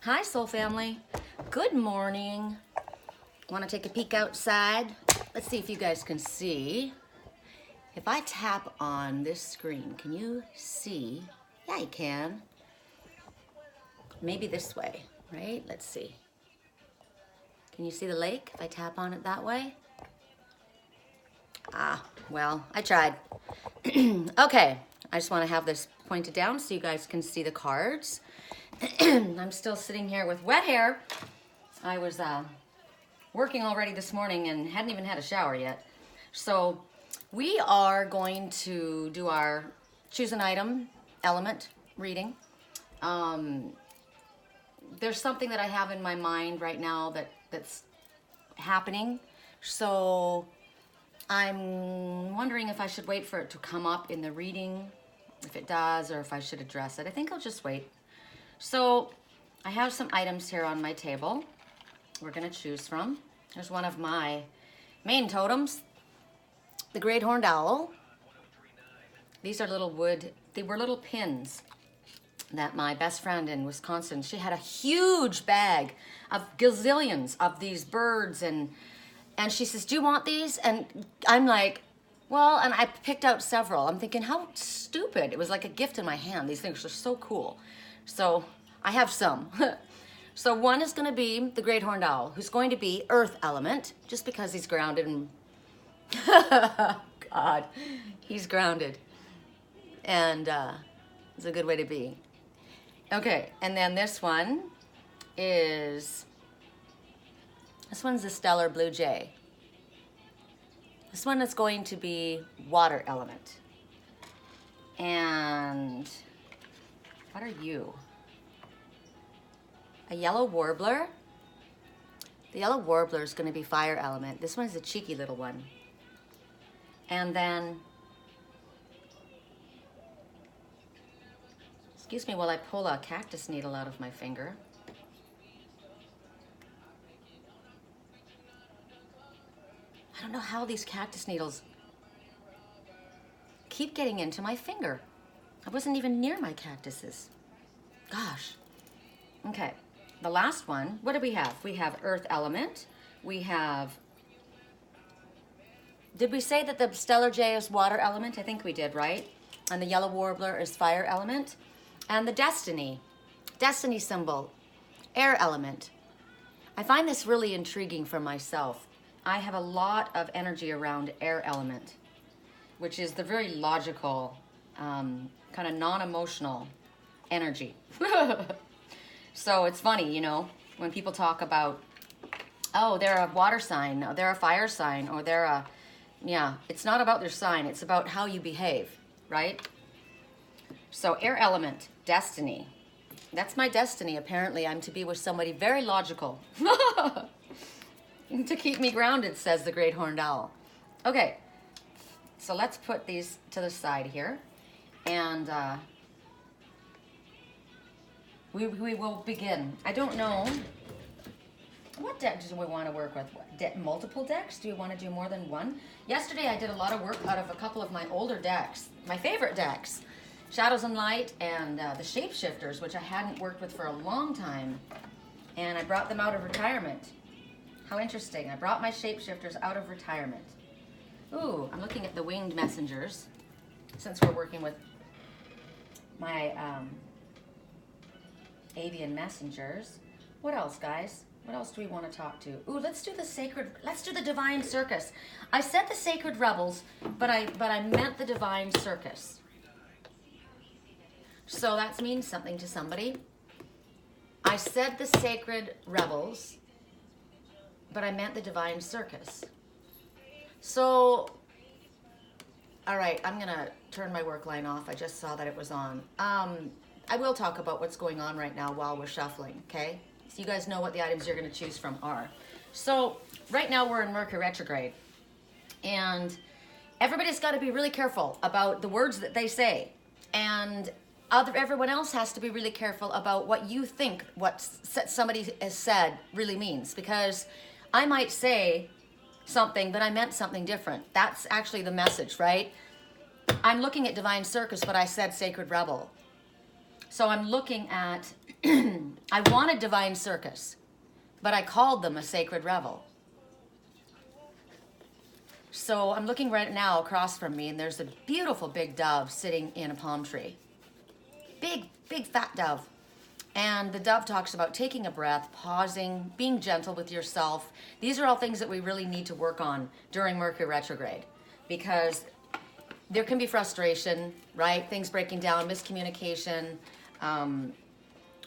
Hi, Soul Family. Good morning. Want to take a peek outside? Let's see if you guys can see. If I tap on this screen, can you see? Yeah, you can. Maybe this way, right? Let's see. Can you see the lake if I tap on it that way? Ah, well, I tried. Okay, I just want to have this pointed down so you guys can see the cards. I'm still sitting here with wet hair. I was working already this morning and hadn't even had a shower yet. So we are going to do our choose an item element reading. There's something that I have in my mind right now that's happening. So I'm wondering if I should wait for it to come up in the reading, if it does, or if I should address it. I think I'll just wait. So I have some items here on my table we're gonna choose from. There's one of my main totems, the great horned owl. These are little wood, they were little pins that my best friend in Wisconsin, she had a huge bag of gazillions of these birds and she says, do you want these? And I'm like, well, and I picked out several. I'm thinking, how stupid. It was like a gift in my hand. These things are so cool. So I have some. So one is gonna be the great horned owl, who's going to be earth element, just because he's grounded and, God, he's grounded. And it's a good way to be. Okay, and then this one is, this one's the stellar blue jay. This one is going to be water element. And what are you? A yellow warbler. The yellow warbler is going to be fire element. This one's a cheeky little one. And then, excuse me while I pull a cactus needle out of my finger. I don't know how these cactus needles keep getting into my finger. I wasn't even near my cactuses. Gosh. Okay, the last one, what do we have? We have earth element. We have, did we say that the stellar jay is water element? I think we did, right? And the yellow warbler is fire element. And the destiny symbol, air element. I find this really intriguing for myself. I have a lot of energy around air element, which is the very logical, kind of non-emotional energy. So it's funny, you know, when people talk about, oh, they're a water sign, or they're a fire sign, or they're a, yeah, it's not about their sign, it's about how you behave, right? So air element, destiny. That's my destiny, apparently. I'm to be with somebody very logical. To keep me grounded, says the great horned owl. Okay, so let's put these to the side here. And we will begin. I don't know, what deck do we want to work with? Multiple decks? Do you want to do more than one? Yesterday I did a lot of work out of a couple of my older decks, my favorite decks. Shadows and Light and the Shapeshifters, which I hadn't worked with for a long time. And I brought them out of retirement. How interesting. I brought my Shapeshifters out of retirement. Ooh, I'm looking at the winged messengers, since we're working with my avian messengers. What else, guys? What else do we want to talk to? Ooh, let's do the divine circus. I said the sacred rebels, but I meant the divine circus. So that means something to somebody. I said the sacred rebels, but I meant the divine circus. So, all right, I'm gonna turn my work line off. I just saw that it was on. I will talk about what's going on right now while we're shuffling, okay? So you guys know what the items you're gonna choose from are. So, right now we're in Mercury retrograde. And everybody's gotta be really careful about the words that they say. And everyone else has to be really careful about what you think what somebody has said really means. Because I might say something, but I meant something different. That's actually the message, right? I'm looking at Divine Circus, but I said Sacred Rebel. So I'm looking at I wanted divine circus, but I called them a sacred revel. So I'm looking right now across from me, and there's a beautiful big dove sitting in a palm tree. Big, big fat dove. And the dove talks about taking a breath, pausing, being gentle with yourself. These are all things that we really need to work on during Mercury retrograde, because there can be frustration, right? Things breaking down, miscommunication, on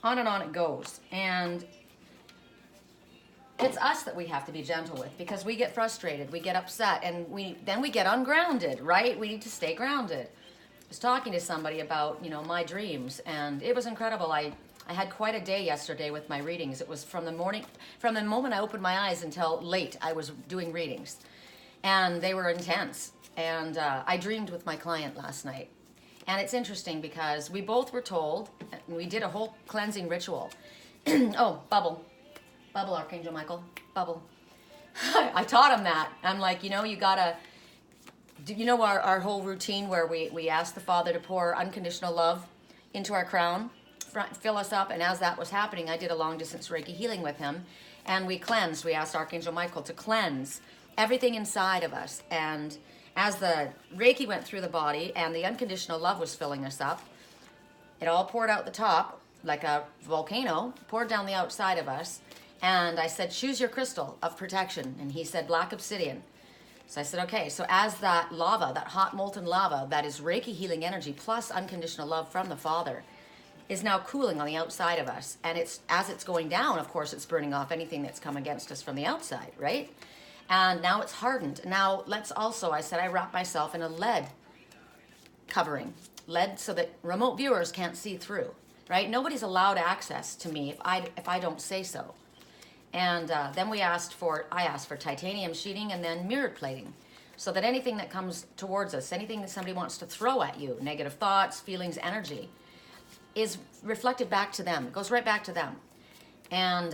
and on it goes. And it's us that we have to be gentle with, because we get frustrated, we get upset, and then we get ungrounded, right? We need to stay grounded. I was talking to somebody about, my dreams, and it was incredible. I had quite a day yesterday with my readings. It was from the moment I opened my eyes until late, I was doing readings. And they were intense. And I dreamed with my client last night. And it's interesting because we both were told, and we did a whole cleansing ritual. Oh, bubble, Archangel Michael, bubble. I taught him that. I'm like, you gotta, our whole routine where we ask the Father to pour unconditional love into our crown, fill us up, and as that was happening, I did a long distance Reiki healing with him, and we cleansed. We asked Archangel Michael to cleanse everything inside of us, and as the Reiki went through the body and the unconditional love was filling us up, it all poured out the top like a volcano, poured down the outside of us, and I said, choose your crystal of protection, and he said black obsidian. So I said, okay, so as that lava, that hot molten lava, that is Reiki healing energy plus unconditional love from the Father, is now cooling on the outside of us. And as it's going down, of course, it's burning off anything that's come against us from the outside, right? And now it's hardened. Now let's also, I said, I wrap myself in a lead covering. Lead so that remote viewers can't see through, right? Nobody's allowed access to me if I don't say so. And then I asked for titanium sheeting and then mirrored plating, so that anything that comes towards us, anything that somebody wants to throw at you, negative thoughts, feelings, energy, is reflected back to them. It goes right back to them. And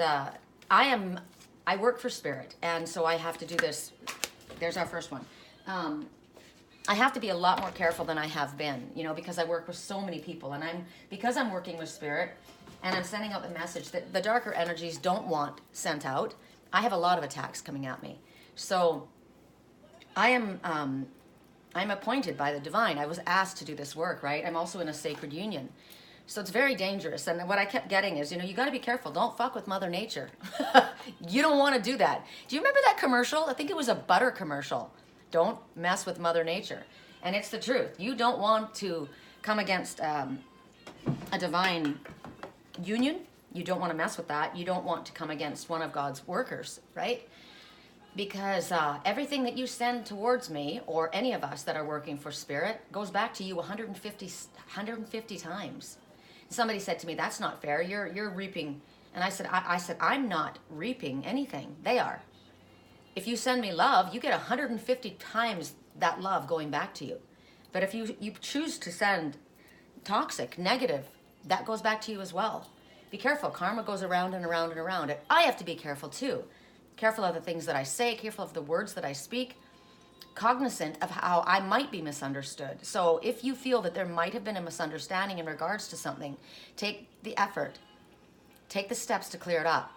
I work for spirit, and so I have to do this. There's our first one. I have to be a lot more careful than I have been, because I work with so many people, and because I'm working with spirit, and I'm sending out the message that the darker energies don't want sent out. I have a lot of attacks coming at me. So I'm appointed by the divine. I was asked to do this work, right? I'm also in a sacred union. So it's very dangerous. And what I kept getting is, you got to be careful. Don't fuck with Mother Nature. You don't want to do that. Do you remember that commercial? I think it was a butter commercial. Don't mess with Mother Nature. And it's the truth. You don't want to come against a divine union. You don't want to mess with that. You don't want to come against one of God's workers, right? Because everything that you send towards me or any of us that are working for spirit goes back to you 150 times. Somebody said to me, that's not fair. You're reaping. And I said, I'm not reaping anything. They are. If you send me love, you get 150 times that love going back to you. But if you choose to send toxic, negative, that goes back to you as well. Be careful. Karma goes around and around and around. I have to be careful too. Careful of the things that I say, careful of the words that I speak, cognizant of how I might be misunderstood. So if you feel that there might have been a misunderstanding in regards to something, take the effort, take the steps to clear it up,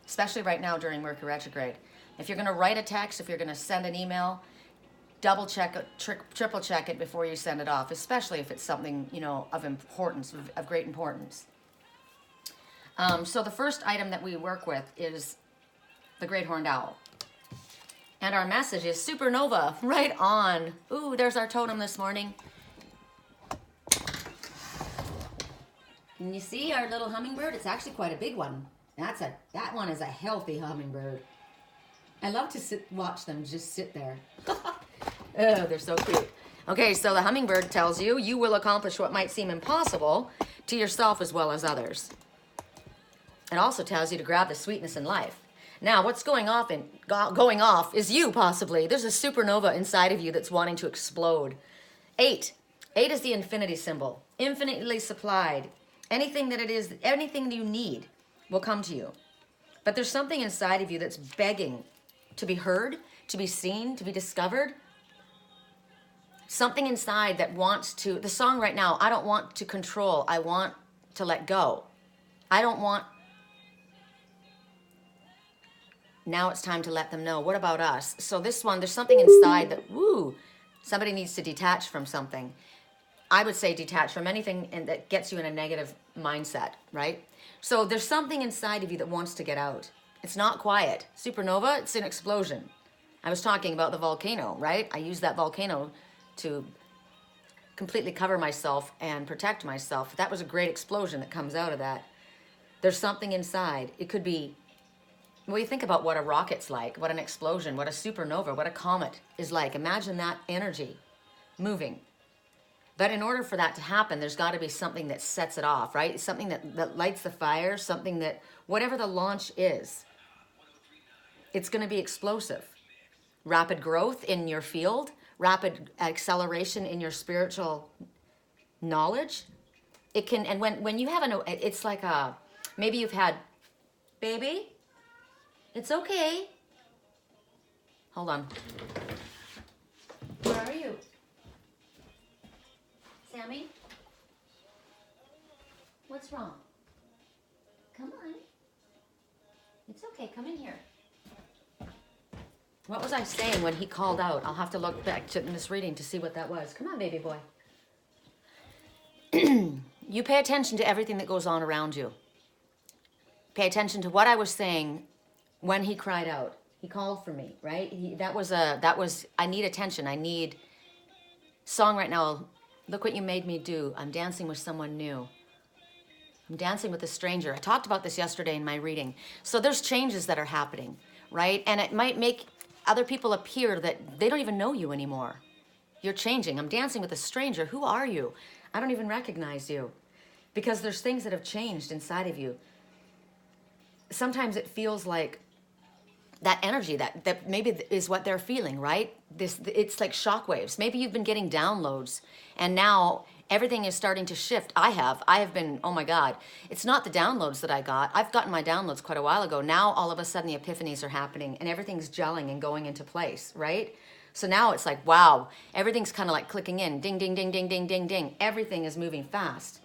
especially right now during Mercury retrograde. If you're going to write a text, if you're going to send an email, double check it, triple check it before you send it off, especially if it's something, of importance, of great importance. So the first item that we work with is the Great Horned Owl. And our message is Supernova, right on. Ooh, there's our totem this morning. Can you see our little hummingbird? It's actually quite a big one. That one is a healthy hummingbird. I love to watch them just sit there. Oh, they're so cute. Okay, so the hummingbird tells you, you will accomplish what might seem impossible to yourself as well as others. It also tells you to grab the sweetness in life. Now, what's going off is you, possibly. There's a supernova inside of you that's wanting to explode. 8 is the infinity symbol. Infinitely supplied. Anything you need will come to you. But there's something inside of you that's begging to be heard, to be seen, to be discovered. Something inside that wants to, the song right now, I don't want to control, I want to let go. I don't want, now it's time to let them know. What about us? So this one, there's something inside that, woo, somebody needs to detach from something. I would say detach from anything that gets you in a negative mindset, right? So there's something inside of you that wants to get out. It's not quiet. Supernova, it's an explosion. I was talking about the volcano, right? I used that volcano to completely cover myself and protect myself. That was a great explosion that comes out of that. There's something inside. It could be, well, you think about what a rocket's like, what an explosion, what a supernova, what a comet is like. Imagine that energy moving. But in order for that to happen, there's got to be something that sets it off, right? Something that lights the fire, something that, whatever the launch is, it's going to be explosive. Rapid growth in your field, rapid acceleration in your spiritual knowledge. It can, and when you have it's like a, maybe you've had, baby, it's okay. Hold on. Where are you? Sammy? What's wrong? Come on. It's okay, come in here. What was I saying when he called out? I'll have to look back to this reading to see what that was. Come on, baby boy. You pay attention to everything that goes on around you. Pay attention to what I was saying when he cried out. He called for me, right? I need attention. I need song right now. Look what you made me do. I'm dancing with someone new. I'm dancing with a stranger. I talked about this yesterday in my reading. So there's changes that are happening, right? And it might make other people appear that they don't even know you anymore. You're changing. I'm dancing with a stranger. Who are you? I don't even recognize you. Because there's things that have changed inside of you. Sometimes it feels like that energy that maybe is what they're feeling, right? It's like shockwaves. Maybe you've been getting downloads and now everything is starting to shift. I have been, oh my God. It's not the downloads that I got. I've gotten my downloads quite a while ago. Now all of a sudden the epiphanies are happening and everything's gelling and going into place, right? So now it's like, wow, everything's kind of like clicking in. Ding, ding, ding, ding, ding, ding, ding. Everything is moving fast.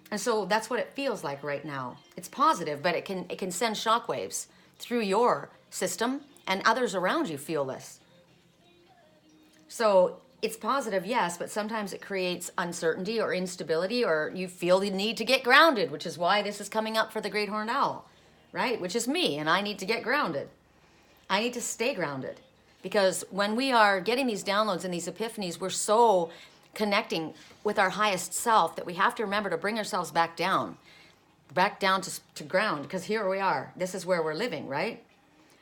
And so that's what it feels like right now. It's positive, but it can send shockwaves through your system and others around you feel this. So it's positive, yes, but sometimes it creates uncertainty or instability, or you feel the need to get grounded, which is why this is coming up for the Great Horned Owl, right? Which is me, and I need to get grounded. I need to stay grounded because when we are getting these downloads and these epiphanies, we're so connecting with our highest self that we have to remember to bring ourselves back down to ground, because here we are. This is where we're living, right?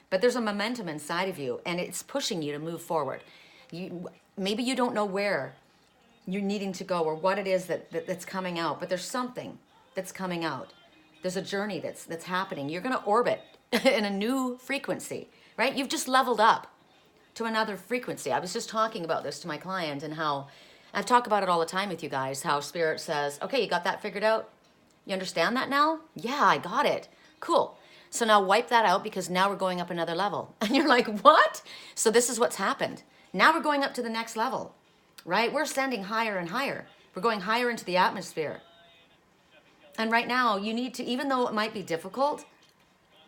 But there's a momentum inside of you, and it's pushing you to move forward. Maybe you don't know where you're needing to go or what it is that's coming out, but there's something that's coming out. There's a journey that's happening. You're going to orbit in a new frequency, right? You've just leveled up to another frequency. I was just talking about this to my client and how I talk about it all the time with you guys, how Spirit says, okay, you got that figured out? You understand that now? Yeah, I got it. Cool. So now wipe that out because now we're going up another level. And you're like, what? So this is what's happened. Now we're going up to the next level, right? We're ascending higher and higher. We're going higher into the atmosphere. And right now you need to, even though it might be difficult,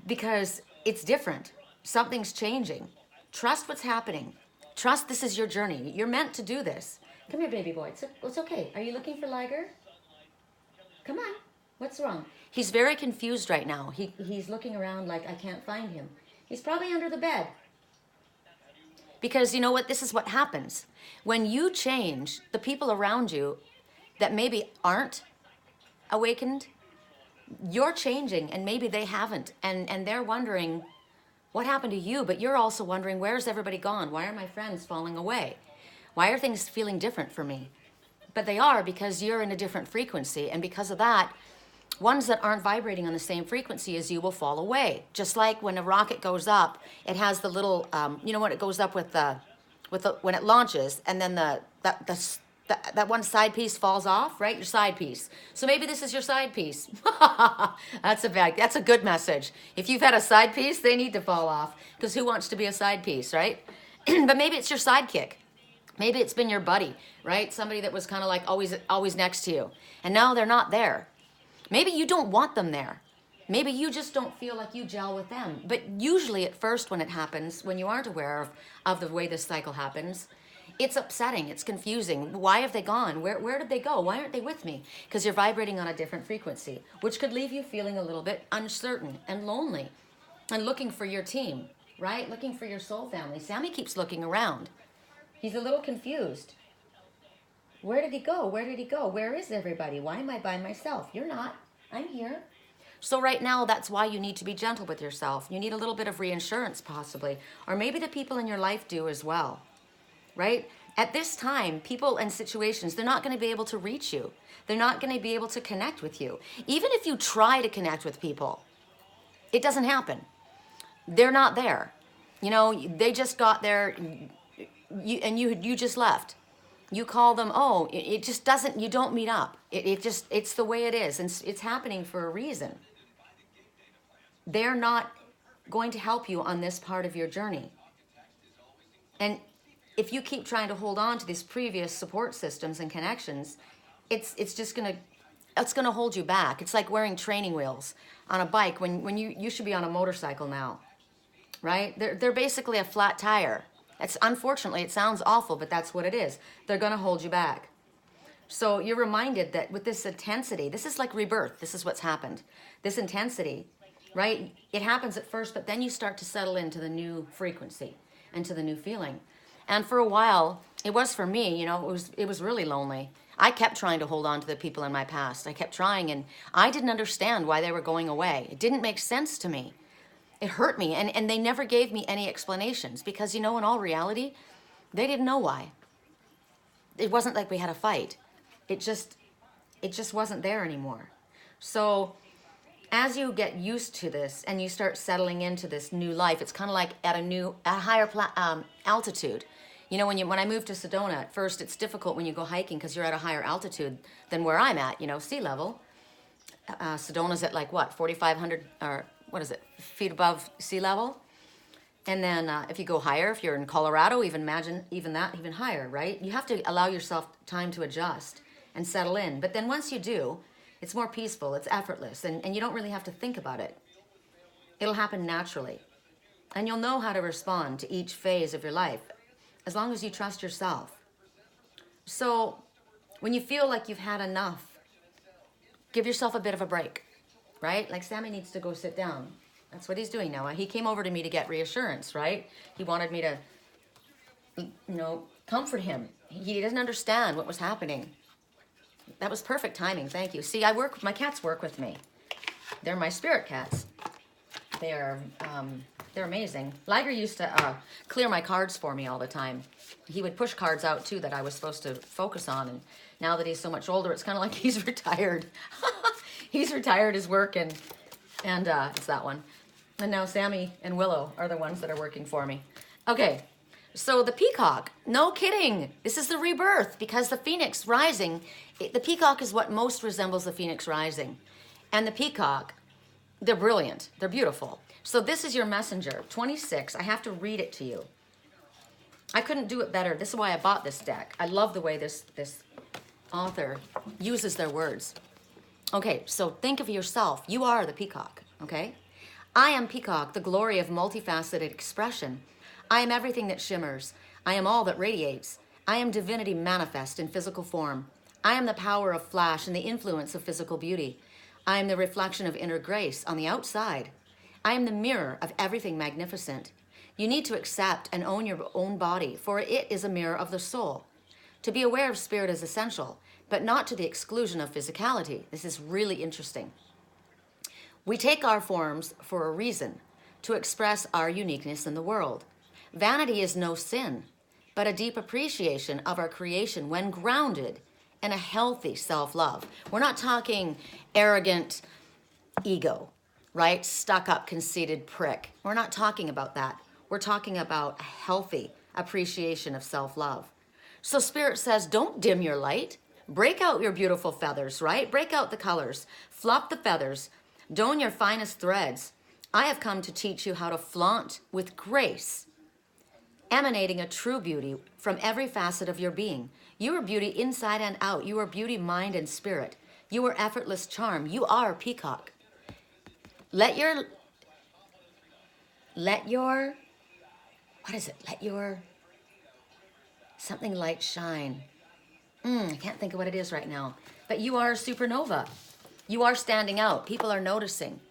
because it's different, something's changing. Trust what's happening. Trust this is your journey. You're meant to do this. Come here, baby boy. It's okay. Are you looking for Liger? Come on. What's wrong? He's very confused right now. He's looking around like, I can't find him. He's probably under the bed. Because you know what? This is what happens. When you change, the people around you that maybe aren't awakened, you're changing and maybe they haven't. And they're wondering, what happened to you? But you're also wondering, where's everybody gone? Why are my friends falling away? Why are things feeling different for me? But they are, because you're in a different frequency. And because of that, ones that aren't vibrating on the same frequency as you will fall away. Just like when a rocket goes up, it has the little, you know, when it goes up when it launches, and then that one side piece falls off, right? Your side piece. So maybe this is your side piece. That's a good message. If you've had a side piece, they need to fall off, because who wants to be a side piece, right? But maybe it's your sidekick. Maybe it's been your buddy, right? Somebody that was kind of like always next to you. And now they're not there. Maybe you don't want them there. Maybe you just don't feel like you gel with them. But usually at first when it happens, when you aren't aware of the way this cycle happens, it's upsetting, it's confusing. Why have they gone? Where did they go? Why aren't they with me? Because you're vibrating on a different frequency, which could leave you feeling a little bit uncertain and lonely and looking for your team, right? Looking for your soul family. Sammy keeps looking around. He's a little confused. Where did he go? Where did he go? Where is everybody? Why am I by myself? You're not. I'm here. So right now, that's why you need to be gentle with yourself. You need a little bit of reassurance possibly, or maybe the people in your life do as well, right? At this time, people and situations, they're not going to be able to reach you. They're not going to be able to connect with you. Even if you try to connect with people, it doesn't happen. They're not there. You know, they just got there and you just left. You call them, oh, it just doesn't, you don't meet up. It's the way it is, and it's happening for a reason. They're not going to help you on this part of your journey. And if you keep trying to hold on to these previous support systems and connections, it's just gonna hold you back. It's like wearing training wheels on a bike when you should be on a motorcycle now, right? They're basically a flat tire. Unfortunately, it sounds awful, but that's what it is. They're gonna hold you back. So you're reminded that with this intensity, this is like rebirth. This is what's happened. This intensity, right? It happens at first, but then you start to settle into the new frequency and to the new feeling. And for a while, it was for me, you know, it was really lonely. I kept trying to hold on to the people in my past. I kept trying, and I didn't understand why they were going away. It didn't make sense to me. It hurt me, and they never gave me any explanations because, you know, in all reality, they didn't know why. It wasn't like we had a fight. It just wasn't there anymore. So as you get used to this and you start settling into this new life, it's kind of like at a higher altitude. You know, when I moved to Sedona, at first it's difficult when you go hiking because you're at a higher altitude than where I'm at, you know, sea level. Sedona's at like what, 4,500 or what is it, feet above sea level? And then if you go higher, if you're in Colorado, even higher, right? You have to allow yourself time to adjust and settle in. But then once you do, it's more peaceful, it's effortless, and you don't really have to think about it. It'll happen naturally. And you'll know how to respond to each phase of your life, as long as you trust yourself. So when you feel like you've had enough, give yourself a bit of a break, right? Like Sammy needs to go sit down. That's what he's doing now. He came over to me to get reassurance, right? He wanted me to, you know, comfort him. He doesn't understand what was happening. That was perfect timing, thank you. See, my cats work with me. They're my spirit cats. They're amazing. Liger used to clear my cards for me all the time. He would push cards out too that I was supposed to focus on, and now that he's so much older, it's kind of like he's retired. He's retired his work, and it's that one. And now Sammy and Willow are the ones that are working for me. Okay, so the peacock, no kidding. This is the rebirth because the phoenix rising, the peacock is what most resembles the phoenix rising. And the peacock, they're brilliant. They're beautiful. So this is your messenger, 26. I have to read it to you. I couldn't do it better. This is why I bought this deck. I love the way this author uses their words. Okay, so think of yourself. You are the peacock, okay? I am Peacock, the glory of multifaceted expression. I am everything that shimmers. I am all that radiates. I am divinity manifest in physical form. I am the power of flash and the influence of physical beauty. I am the reflection of inner grace on the outside. I am the mirror of everything magnificent. You need to accept and own your own body, for it is a mirror of the soul. To be aware of spirit is essential, but not to the exclusion of physicality. This is really interesting. We take our forms for a reason, to express our uniqueness in the world. Vanity is no sin, but a deep appreciation of our creation when grounded in a healthy self-love. We're not talking arrogant ego, right? Stuck-up, conceited prick. We're not talking about that. We're talking about a healthy appreciation of self-love. So Spirit says, don't dim your light. Break out your beautiful feathers, right? Break out the colors. Flop the feathers. Don your finest threads. I have come to teach you how to flaunt with grace, emanating a true beauty from every facet of your being. You are beauty inside and out. You are beauty, mind, and spirit. You are effortless charm. You are Peacock. let your, what is it? Let your, something light shine. I can't think of what it is right now. But you are a supernova. You are standing out. People are noticing.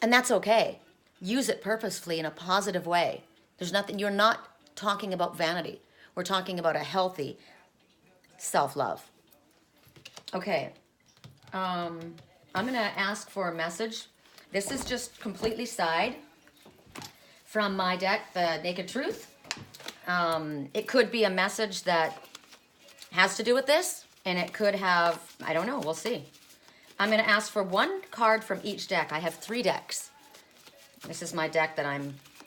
And that's okay. Use it purposefully in a positive way. There's nothing, you're not talking about vanity. We're talking about a healthy self-love. Okay. I'm going to ask for a message. This is just completely side from my deck, the Naked Truth. It could be a message that has to do with this, and it could have, I don't know, we'll see. I'm going to ask for one card from each deck. I have 3 decks. This is my deck that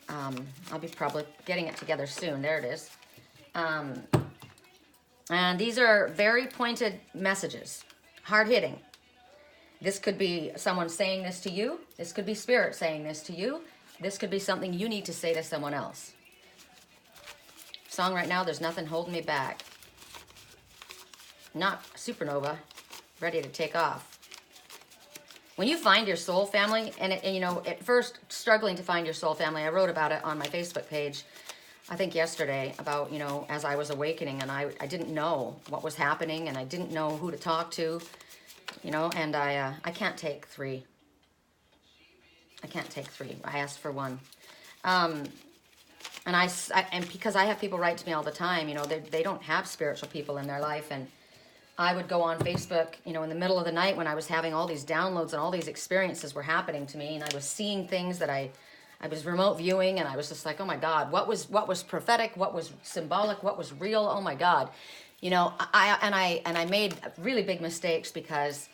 I'll be probably getting it together soon. There it is. And these are very pointed messages, hard-hitting. This could be someone saying this to you. This could be spirit saying this to you. This could be something you need to say to someone else. Song right now, There's Nothing Holding Me Back. Not Supernova, ready to take off. When you find your soul family, and you know, at first struggling to find your soul family, I wrote about it on my Facebook page, I think yesterday, about, you know, as I was awakening, and I didn't know what was happening, and I didn't know who to talk to, you know, and I can't take 3. I can't take 3. I asked for 1. And because I have people write to me all the time, you know, they don't have spiritual people in their life, and I would go on Facebook, you know, in the middle of the night when I was having all these downloads and all these experiences were happening to me, and I was seeing things that I was remote viewing, and I was just like, oh my God, what was prophetic, what was symbolic, what was real, oh my God. You know, I made really big mistakes because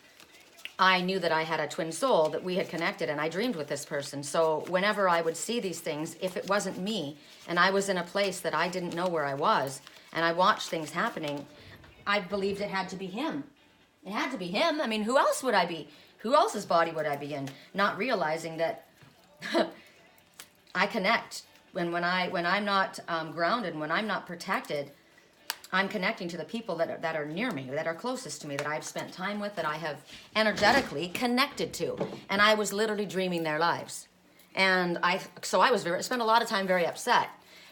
I knew that I had a twin soul, that we had connected, and I dreamed with this person. So whenever I would see these things, if it wasn't me, and I was in a place that I didn't know where I was, and I watched things happening, I believed it had to be him. It had to be him. I mean, who else would I be? Who else's body would I be in? Not realizing that I connect. When I'm not grounded, when I'm not protected, I'm connecting to the people that are near me, that are closest to me, that I've spent time with, that I have energetically connected to. And I was literally dreaming their lives. And I spent a lot of time very upset.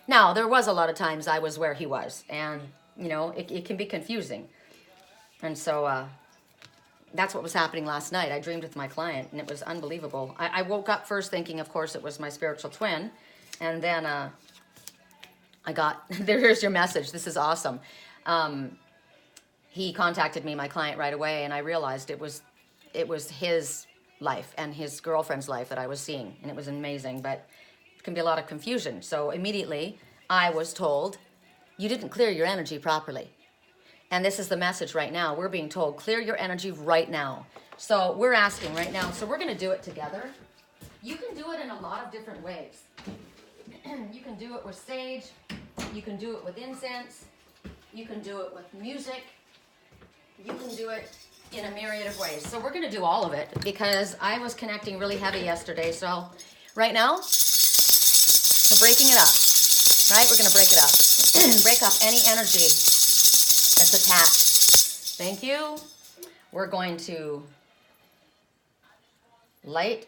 Now, there was a lot of times I was where he was, and you know, it can be confusing. And so that's what was happening last night. I dreamed with my client, and it was unbelievable. I woke up first thinking, of course, it was my spiritual twin. And then I got, here's your message. This is awesome. He contacted me, my client, right away, and I realized it was his life and his girlfriend's life that I was seeing. And it was amazing, but it can be a lot of confusion. So immediately I was told, you didn't clear your energy properly. And this is the message right now. We're being told, clear your energy right now. So we're asking right now. So we're going to do it together. You can do it in a lot of different ways. You can do it with sage. You can do it with incense. You can do it with music. You can do it in a myriad of ways. So we're going to do all of it because I was connecting really heavy yesterday. So right now, we're breaking it up. Right? We're going to break it up. Break up any energy that's attached. Thank you. We're going to light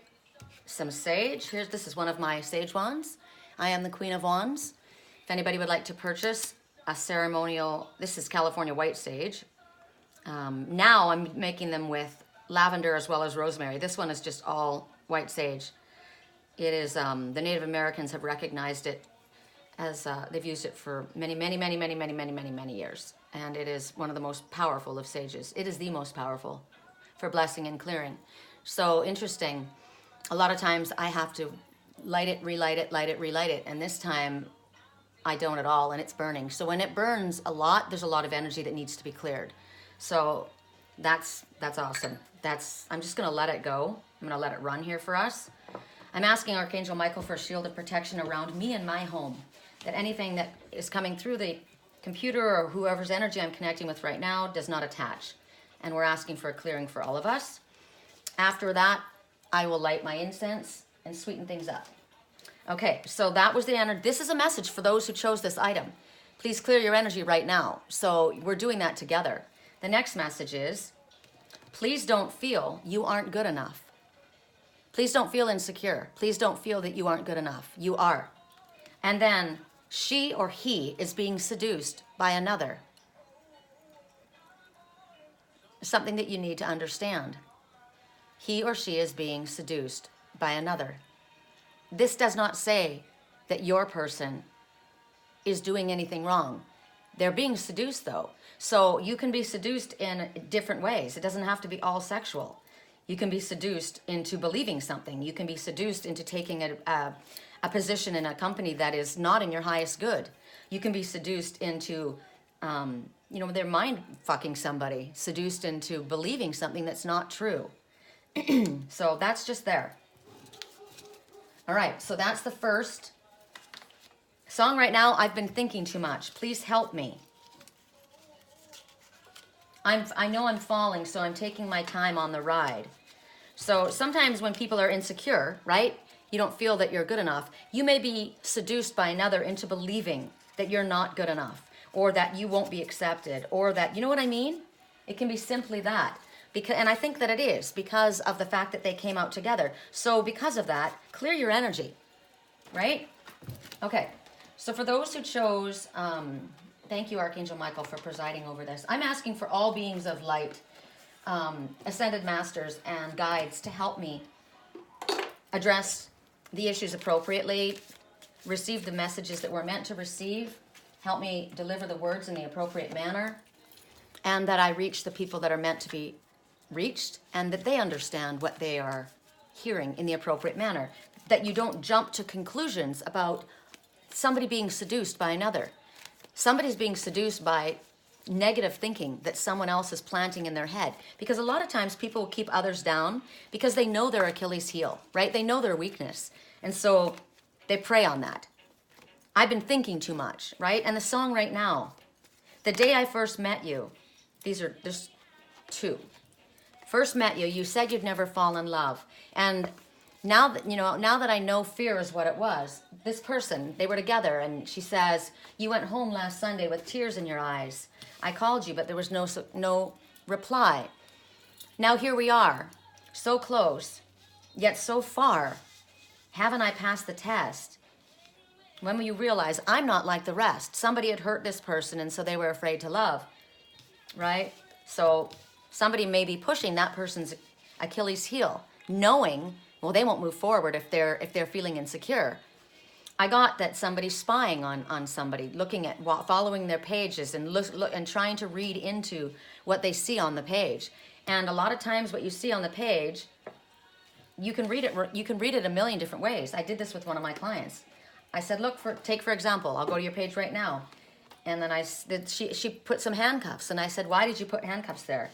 some sage. This is one of my sage wands. I am the Queen of Wands. If anybody would like to purchase a ceremonial, this is California white sage. Now I'm making them with lavender as well as rosemary. This one is just all white sage. It is, the Native Americans have recognized it as they've used it for many years. And it is one of the most powerful of sages. It is the most powerful for blessing and clearing. So interesting. A lot of times I have to light it, relight it, light it, relight it. And this time I don't at all, and it's burning. So when it burns a lot, there's a lot of energy that needs to be cleared. So that's awesome. I'm just gonna let it go. I'm gonna let it run here for us. I'm asking Archangel Michael for a shield of protection around me and my home, that anything that is coming through the computer or whoever's energy I'm connecting with right now does not attach. And we're asking for a clearing for all of us. After that, I will light my incense and sweeten things up. Okay, so that was the energy. This is a message for those who chose this item. Please clear your energy right now. So we're doing that together. The next message is, please don't feel you aren't good enough. Please don't feel insecure. Please don't feel that you aren't good enough. You are. And then she or he is being seduced by another. Something that you need to understand. He or she is being seduced by another. This does not say that your person is doing anything wrong. They're being seduced though. So you can be seduced in different ways. It doesn't have to be all sexual. You can be seduced into believing something. You can be seduced into taking a position in a company that is not in your highest good. You can be seduced into, they're mind fucking somebody, seduced into believing something that's not true. So that's just there. All right, so that's the first song right now. I've been thinking too much. Please help me. I know I'm falling, so I'm taking my time on the ride. So sometimes when people are insecure, right? You don't feel that you're good enough. You may be seduced by another into believing that you're not good enough, or that you won't be accepted, or that, you know what I mean? It can be simply that. And I think that it is because of the fact that they came out together. So because of that, clear your energy, right? Okay, so for those who chose, thank you, Archangel Michael, for presiding over this. I'm asking for all beings of light, ascended masters and guides to help me address the issues appropriately, receive the messages that we're meant to receive, help me deliver the words in the appropriate manner, and that I reach the people that are meant to be reached, and that they understand what they are hearing in the appropriate manner. That you don't jump to conclusions about somebody being seduced by another. Somebody's being seduced by negative thinking that someone else is planting in their head. Because a lot of times people will keep others down because they know their Achilles heel, right? They know their weakness. And so they prey on that. I've been thinking too much, right? And the song right now, the day I first met you, there's two. First met you, you said you'd never fall in love. And now that I know fear is what it was, this person, they were together, and she says, you went home last Sunday with tears in your eyes. I called you, but there was no reply. Now here we are, so close, yet so far. Haven't I passed the test? When will you realize I'm not like the rest? Somebody had hurt this person, and so they were afraid to love, right? So somebody may be pushing that person's Achilles heel, knowing, well, they won't move forward if they're feeling insecure. I got that somebody's spying on somebody, looking at, following their pages and look and trying to read into what they see on the page. And a lot of times, what you see on the page, you can read it a million different ways. I did this with one of my clients. I said, take for example, I'll go to your page right now. And then she put some handcuffs, and I said, why did you put handcuffs there?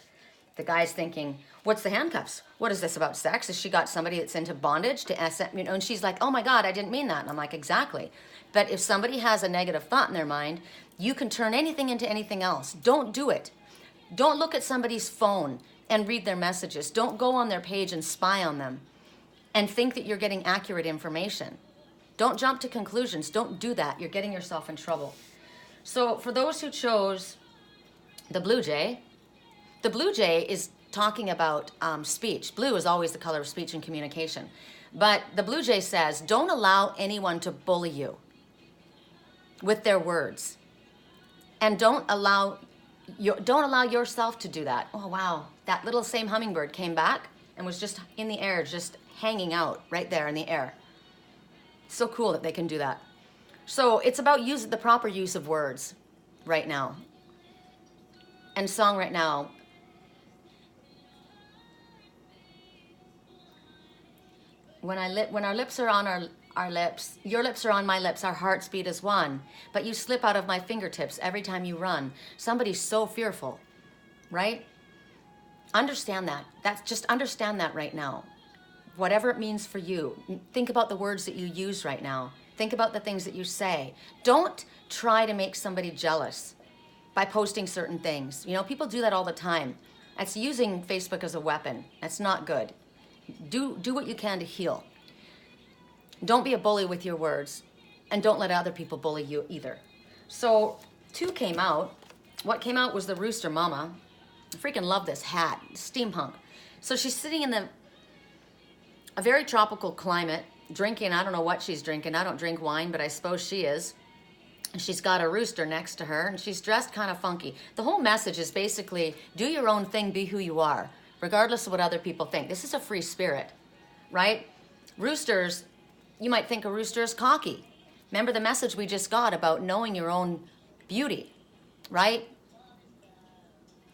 The guy's thinking, what's the handcuffs? What is this about sex? Has she got somebody that's into bondage to and she's like, oh my God, I didn't mean that. And I'm like, exactly. But if somebody has a negative thought in their mind, you can turn anything into anything else. Don't do it. Don't look at somebody's phone and read their messages. Don't go on their page and spy on them and think that you're getting accurate information. Don't jump to conclusions. Don't do that. You're getting yourself in trouble. So for those who chose the Blue Jay is talking about speech. Blue is always the color of speech and communication. But the Blue Jay says, don't allow anyone to bully you with their words. And don't allow yourself to do that. Oh, wow. That little same hummingbird came back and was just in the air, just hanging out right there in the air. So cool that they can do that. So it's about the proper use of words right now. And song right now, when our lips are on our lips, your lips are on my lips, our hearts beat as one. But you slip out of my fingertips every time you run. Somebody's so fearful, right? Understand that. Just understand that right now. Whatever it means for you. Think about the words that you use right now. Think about the things that you say. Don't try to make somebody jealous by posting certain things. People do that all the time. That's using Facebook as a weapon. That's not good. Do what you can to heal. Don't be a bully with your words, and don't let other people bully you either. So 2 came out. What came out was the Rooster Mama. I freaking love this hat, steampunk. So she's sitting in a very tropical climate, drinking, I don't know what she's drinking. I don't drink wine, but I suppose she is. And she's got a rooster next to her, and she's dressed kind of funky. The whole message is basically, do your own thing, be who you are, regardless of what other people think. This is a free spirit, right? Roosters, you might think a rooster is cocky. Remember the message we just got about knowing your own beauty, right?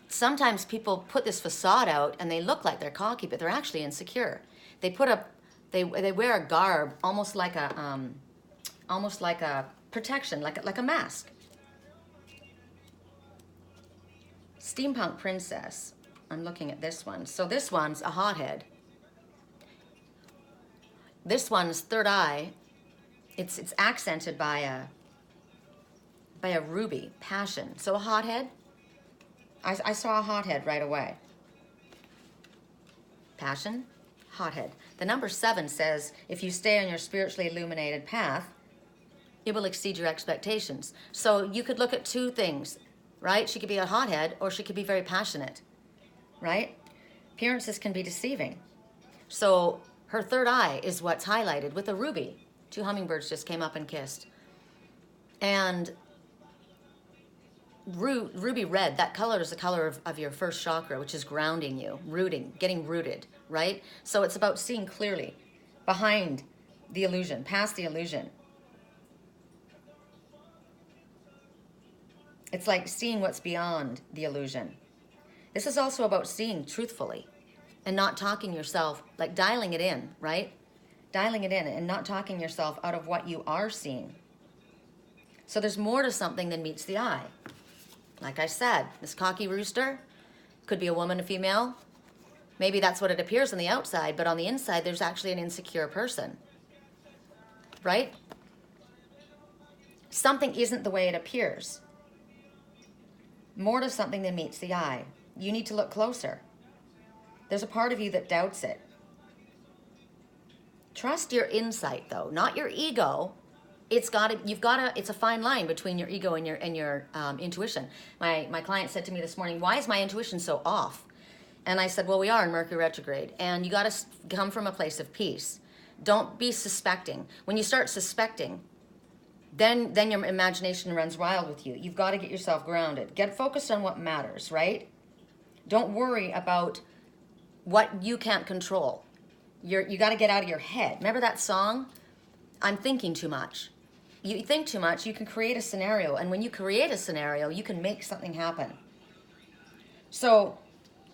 Sometimes people put this facade out and they look like they're cocky, but they're actually insecure. They wear a garb almost like a protection, like a mask. Steampunk Princess. I'm looking at this one. So this one's a hothead. This one's third eye. It's accented by a ruby, passion. So a hothead. I saw a hothead right away. Passion, hothead. The number 7 says, if you stay on your spiritually illuminated path, it will exceed your expectations. So you could look at two things, right? She could be a hothead or she could be very passionate, right? Appearances can be deceiving. So her third eye is what's highlighted with a ruby. 2 hummingbirds just came up and kissed. And ruby red, that color is the color of your first chakra, which is grounding you, rooting, getting rooted, right? So it's about seeing clearly behind the illusion, past the illusion. It's like seeing what's beyond the illusion. This is also about seeing truthfully and not talking yourself, like dialing it in, right? Dialing it in and not talking yourself out of what you are seeing. So there's more to something than meets the eye. Like I said, this cocky rooster could be a woman, a female. Maybe that's what it appears on the outside, but on the inside, there's actually an insecure person, right? Something isn't the way it appears. More to something than meets the eye. You need to look closer. There's a part of you that doubts it. Trust your insight, though, not your ego. It's a fine line between your ego and your intuition. My client said to me this morning, why is my intuition so off? And I said, well, we are in Mercury retrograde, and you got to come from a place of peace. Don't be suspecting. When you start suspecting, then your imagination runs wild with you. You've got to get yourself grounded. Get focused on what matters, right? Don't worry about what you can't control. You got to get out of your head. Remember that song? I'm thinking too much. You think too much, you can create a scenario. And when you create a scenario, you can make something happen. So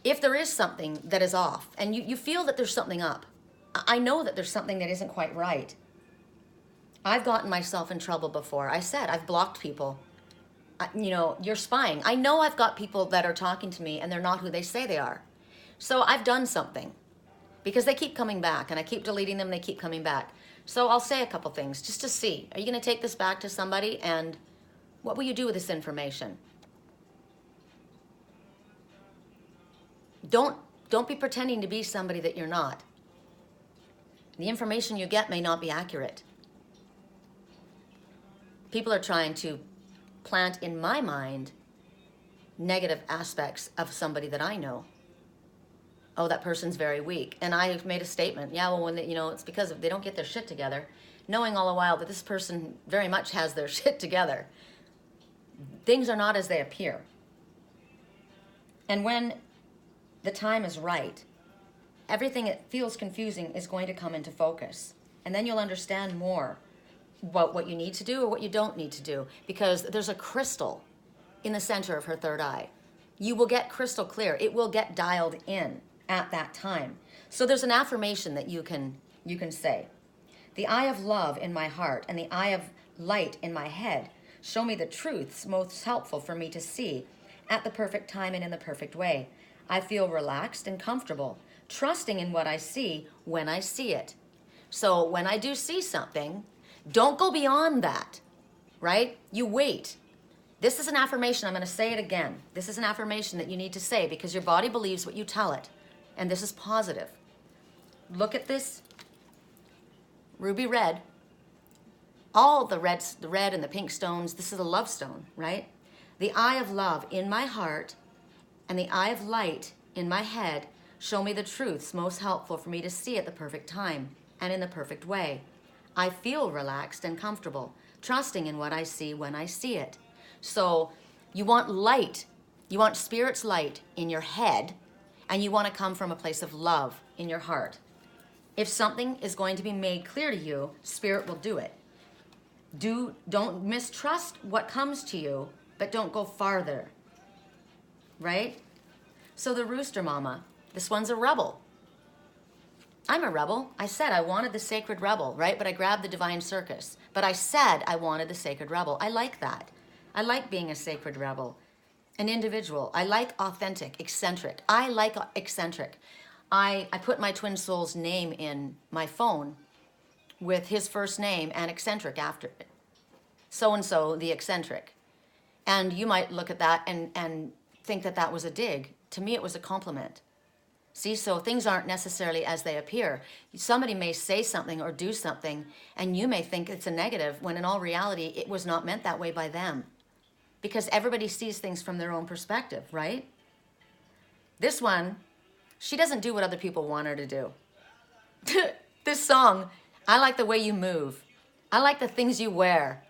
if there is something that is off, and you feel that there's something up, I know that there's something that isn't quite right. I've gotten myself in trouble before. I said, I've blocked people. You're spying. I know I've got people that are talking to me and they're not who they say they are. So I've done something because they keep coming back and I keep deleting them. They keep coming back. So I'll say a couple things just to see. Are you going to take this back to somebody? And what will you do with this information? Don't be pretending to be somebody that you're not. The information you get may not be accurate. People are trying to plant in my mind negative aspects of somebody that I know. Oh, that person's very weak. And I made a statement. Yeah, well, when it's because they don't get their shit together, knowing all the while that this person very much has their shit together. Things are not as they appear. And when the time is right, everything that feels confusing is going to come into focus. And then you'll understand more about what you need to do or what you don't need to do, because there's a crystal in the center of her third eye. You will get crystal clear. It will get dialed in at that time. So there's an affirmation that you can say. The eye of love in my heart and the eye of light in my head show me the truths most helpful for me to see at the perfect time and in the perfect way. I feel relaxed and comfortable, trusting in what I see when I see it. So when I do see something, don't go beyond that, right? You wait. This is an affirmation. I'm going to say it again. This is an affirmation that you need to say because your body believes what you tell it. And this is positive. Look at this ruby red. All the red and the pink stones. This is a love stone, right? The eye of love in my heart and the eye of light in my head Show me the truths most helpful for me to see at the perfect time and in the perfect way. I feel relaxed and comfortable, trusting in what I see when I see it. So you want light. You want Spirit's light in your head, and you want to come from a place of love in your heart. If something is going to be made clear to you, Spirit will do it. Don't mistrust what comes to you, but don't go farther, right? So the Rooster Mama, this one's a rebel. I'm a rebel. I said I wanted the sacred rebel, right? But I grabbed the divine circus. But I said I wanted the sacred rebel. I like that. I like being a sacred rebel, an individual. I like authentic, eccentric. I like eccentric. I put my twin soul's name in my phone with his first name and eccentric after it. So-and-so, the eccentric. And you might look at that and think that that was a dig. To me, it was a compliment. See, so things aren't necessarily as they appear. Somebody may say something or do something, and you may think it's a negative, when in all reality, it was not meant that way by them. Because everybody sees things from their own perspective, right? This one, she doesn't do what other people want her to do. This song, I like the way you move. I like the things you wear.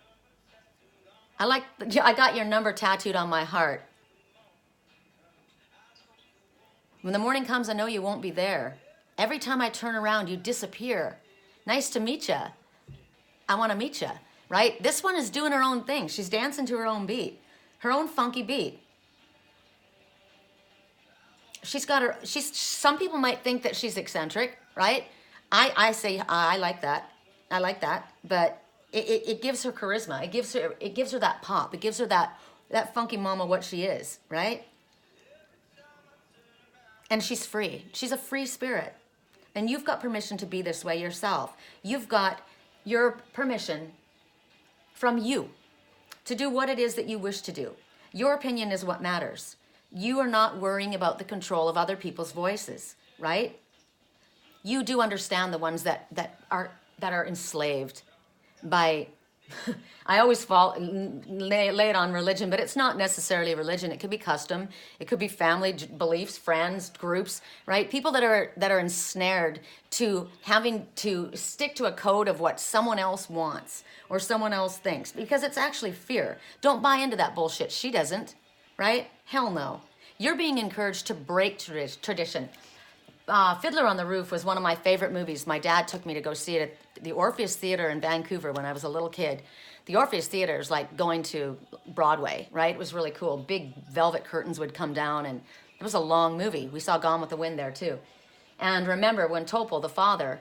I got your number tattooed on my heart. When the morning comes, I know you won't be there. Every time I turn around, you disappear. Nice to meet you. I want to meet you, right? This one is doing her own thing. She's dancing to her own beat, her own funky beat. Some people might think that she's eccentric, right? I say, I like that. I like that. But it gives her charisma. It gives her that pop. It gives her that funky mama what she is, right? And she's free. She's a free spirit. And you've got permission to be this way yourself. You've got your permission from you to do what it is that you wish to do. Your opinion is what matters. You are not worrying about the control of other people's voices, right? You do understand the ones that are enslaved by I always lay it on religion, but it's not necessarily religion. It could be custom. It could be family beliefs, friends, groups, right? People that are ensnared to having to stick to a code of what someone else wants or someone else thinks, because it's actually fear. Don't buy into that bullshit. She doesn't, right? Hell no. You're being encouraged to break tradition. Fiddler on the Roof was one of my favorite movies. My dad took me to go see it at the Orpheus Theater in Vancouver when I was a little kid. The Orpheus Theater is like going to Broadway, right? It was really cool. Big velvet curtains would come down, and it was a long movie. We saw Gone with the Wind there too. And remember when Topol, the father,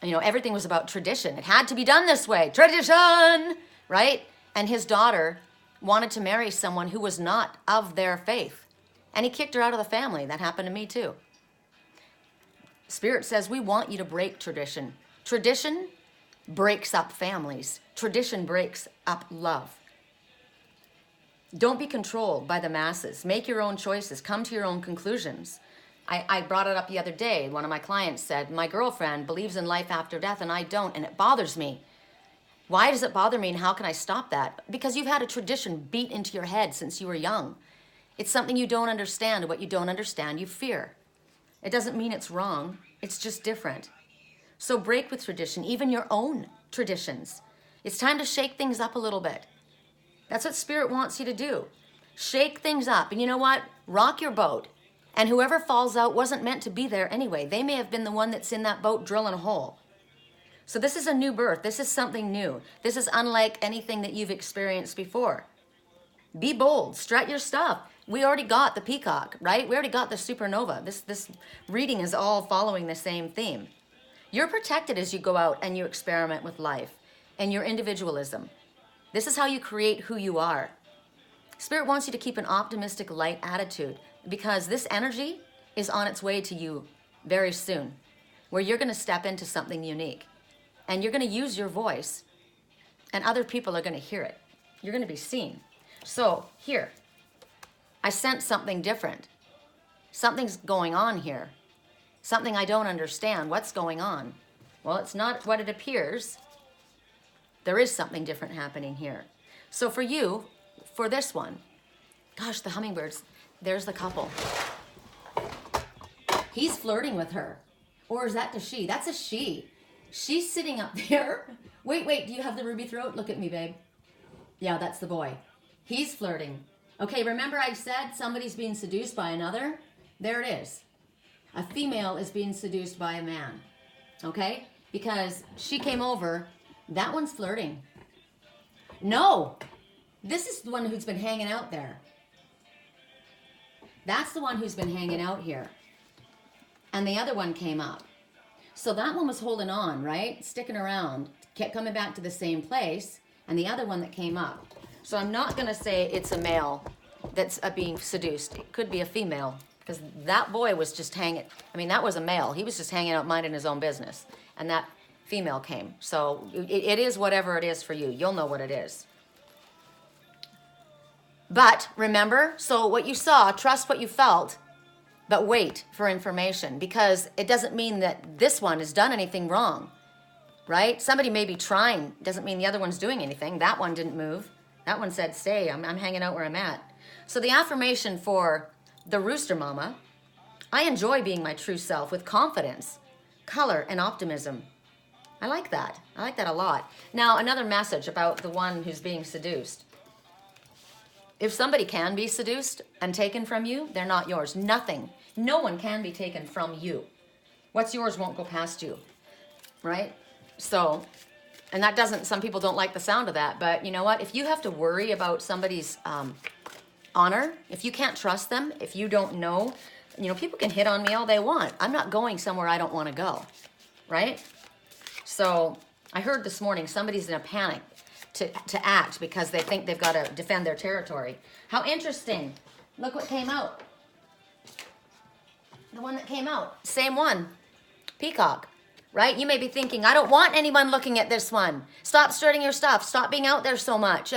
everything was about tradition. It had to be done this way. Tradition, right? And his daughter wanted to marry someone who was not of their faith. And he kicked her out of the family. That happened to me too. Spirit says we want you to break tradition. Tradition breaks up families. Tradition breaks up love. Don't be controlled by the masses. Make your own choices. Come to your own conclusions. I brought it up the other day. One of my clients said, my girlfriend believes in life after death and I don't, and it bothers me. Why does it bother me, and how can I stop that? Because you've had a tradition beat into your head since you were young. It's something you don't understand. What you don't understand, you fear. It doesn't mean it's wrong. It's just different. So break with tradition, even your own traditions. It's time to shake things up a little bit. That's what Spirit wants you to do. Shake things up. And you know what? Rock your boat. And whoever falls out wasn't meant to be there anyway. They may have been the one that's in that boat drilling a hole. So this is a new birth. This is something new. This is unlike anything that you've experienced before. Be bold. Strut your stuff. We already got the Peacock, right? We already got the Supernova. This reading is all following the same theme. You're protected as you go out and you experiment with life and your individualism. This is how you create who you are. Spirit wants you to keep an optimistic, light attitude, because this energy is on its way to you very soon, where you're going to step into something unique. And you're going to use your voice, and other people are going to hear it. You're going to be seen. So here, I sense something different. Something's going on here. Something I don't understand. What's going on? Well, it's not what it appears. There is something different happening here. So for you, for this one, gosh, the hummingbirds, there's the couple. He's flirting with her. Or is that the she? That's a she. She's sitting up there. Wait, do you have the ruby throat? Look at me, babe. Yeah, that's the boy. He's flirting. Okay, remember I said somebody's being seduced by another? There it is. A female is being seduced by a man. Okay? Because she came over. That one's flirting. No! This is the one who's been hanging out there. That's the one who's been hanging out here. And the other one came up. So that one was holding on, right? Sticking around. Kept coming back to the same place. And the other one that came up. So I'm not going to say it's a male that's being seduced. It could be a female. Because that boy was just hanging. I mean, that was a male. He was just hanging out minding his own business. And that female came. So it is whatever it is for you. You'll know what it is. But remember, so what you saw, trust what you felt, but wait for information. Because it doesn't mean that this one has done anything wrong. Right? Somebody may be trying. Doesn't mean the other one's doing anything. That one didn't move. That one said, stay. I'm hanging out where I'm at. So the affirmation for the Rooster Mama, I enjoy being my true self with confidence, color, and optimism. I like that. I like that a lot. Now, another message about the one who's being seduced. If somebody can be seduced and taken from you, they're not yours. Nothing. No one can be taken from you. What's yours won't go past you. Right? So, and that doesn't, some people don't like the sound of that, but you know what? If you have to worry about somebody's honor, if you can't trust them, if you don't know, you know, people can hit on me all they want. I'm not going somewhere I don't want to go, right? So I heard this morning somebody's in a panic to act because they think they've got to defend their territory. How interesting. Look what came out. The one that came out. Same one. Peacock. Right? You may be thinking, I don't want anyone looking at this one. Stop starting your stuff. Stop being out there so much.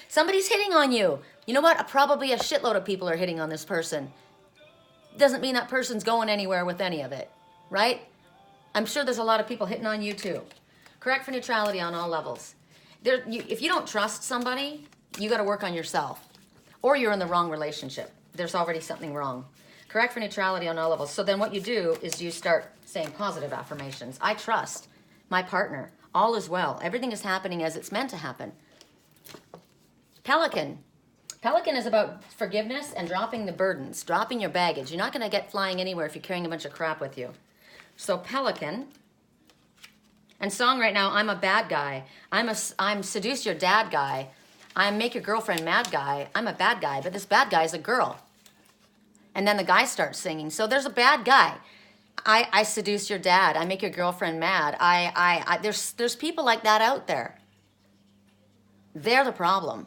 Somebody's hitting on you. You know what? Probably a shitload of people are hitting on this person. Doesn't mean that person's going anywhere with any of it. Right? I'm sure there's a lot of people hitting on you too. Correct for neutrality on all levels. If you don't trust somebody, you got to work on yourself. Or you're in the wrong relationship. There's already something wrong. Correct for neutrality on all levels. So then what you do is you start saying positive affirmations. I trust my partner. All is well. Everything is happening as it's meant to happen. Pelican. Pelican is about forgiveness and dropping the burdens, dropping your baggage. You're not going to get flying anywhere if you're carrying a bunch of crap with you. So Pelican. And song right now, I'm a bad guy. I'm seduce your dad guy. I'm make your girlfriend mad guy. I'm a bad guy, but this bad guy is a girl. And then the guy starts singing. So there's a bad guy. I seduce your dad. I make your girlfriend mad. There's people like that out there. They're the problem.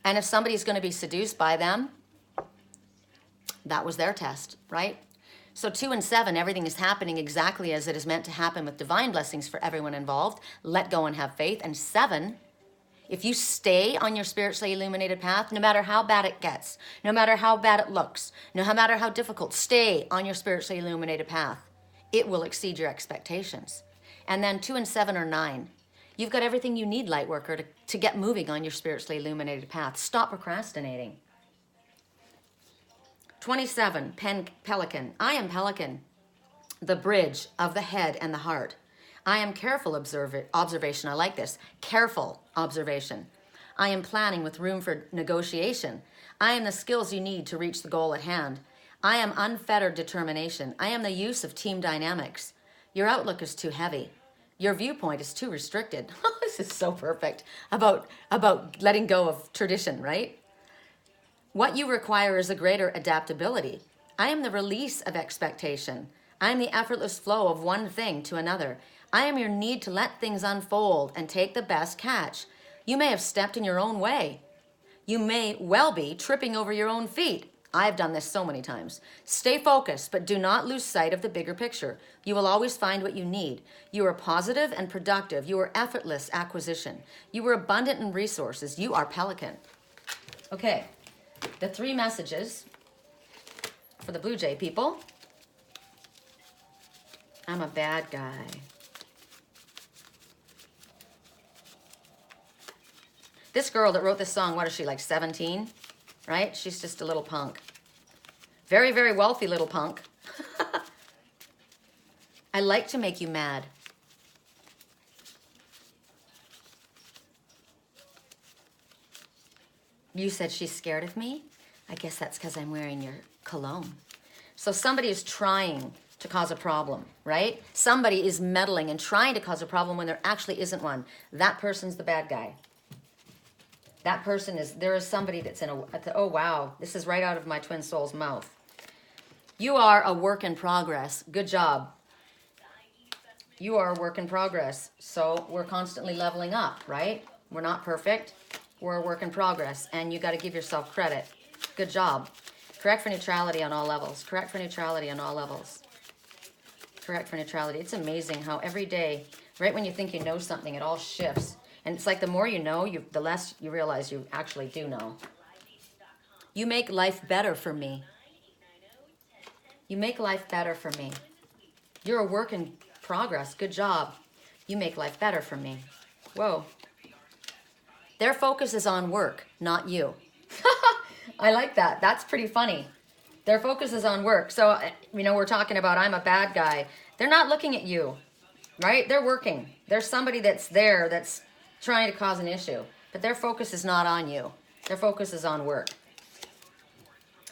And if somebody's going to be seduced by them, that was their test, right? So 2 and 7, everything is happening exactly as it is meant to happen with divine blessings for everyone involved. Let go and have faith. And 7, if you stay on your spiritually illuminated path, no matter how bad it gets, no matter how bad it looks, no matter how difficult, stay on your spiritually illuminated path. It will exceed your expectations. And then 2 and 7 are 9. You've got everything you need, light worker, to get moving on your spiritually illuminated path. Stop procrastinating. 27, Pelican. I am Pelican, the bridge of the head and the heart. I am careful observation. I like this. Careful observation. I am planning with room for negotiation. I am the skills you need to reach the goal at hand. I am unfettered determination. I am the use of team dynamics. Your outlook is too heavy. Your viewpoint is too restricted. This is so perfect about letting go of tradition, right? What you require is a greater adaptability. I am the release of expectation. I am the effortless flow of one thing to another. I am your need to let things unfold and take the best catch. You may have stepped in your own way. You may well be tripping over your own feet. I've done this so many times. Stay focused, but do not lose sight of the bigger picture. You will always find what you need. You are positive and productive. You are effortless acquisition. You are abundant in resources. You are Pelican. Okay, the 3 messages for the Blue Jay people. I'm a bad guy. This girl that wrote this song, what is she, like 17? Right? She's just a little punk. Very, very wealthy little punk. I like to make you mad. You said she's scared of me? I guess that's because I'm wearing your cologne. So somebody is trying to cause a problem, right? Somebody is meddling and trying to cause a problem when there actually isn't one. That person's the bad guy. That person is, there is somebody that's in a, oh wow, this is right out of my twin soul's mouth. You are a work in progress. Good job. You are a work in progress. So we're constantly leveling up, right? We're not perfect. We're a work in progress, and you got to give yourself credit. Good job. Correct for neutrality on all levels. Correct for neutrality on all levels. Correct for neutrality. It's amazing how every day, right when you think you know something, it all shifts. And it's like the more you know, the less you realize you actually do know. You make life better for me. You make life better for me. You're a work in progress. Good job. You make life better for me. Whoa. Their focus is on work, not you. I like that. That's pretty funny. Their focus is on work. So, you know, we're talking about I'm a bad guy. They're not looking at you, right? They're working. There's somebody that's there that's trying to cause an issue. But their focus is not on you. Their focus is on work.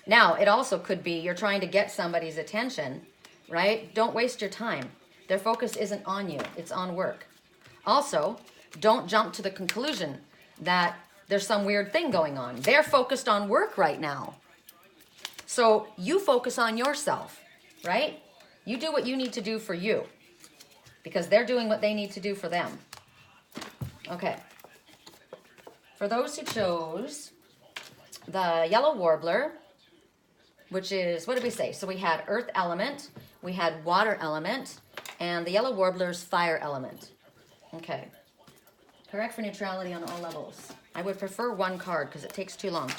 Now, it also could be you're trying to get somebody's attention, right? Don't waste your time. Their focus isn't on you. It's on work. Also, don't jump to the conclusion that there's some weird thing going on. They're focused on work right now. So you focus on yourself, right? You do what you need to do for you because they're doing what they need to do for them. Okay. For those who chose the yellow warbler, which is, what did we say? So we had earth element, we had water element, and the yellow warbler's fire element. Okay. Correct for neutrality on all levels. I would prefer one card because it takes too long.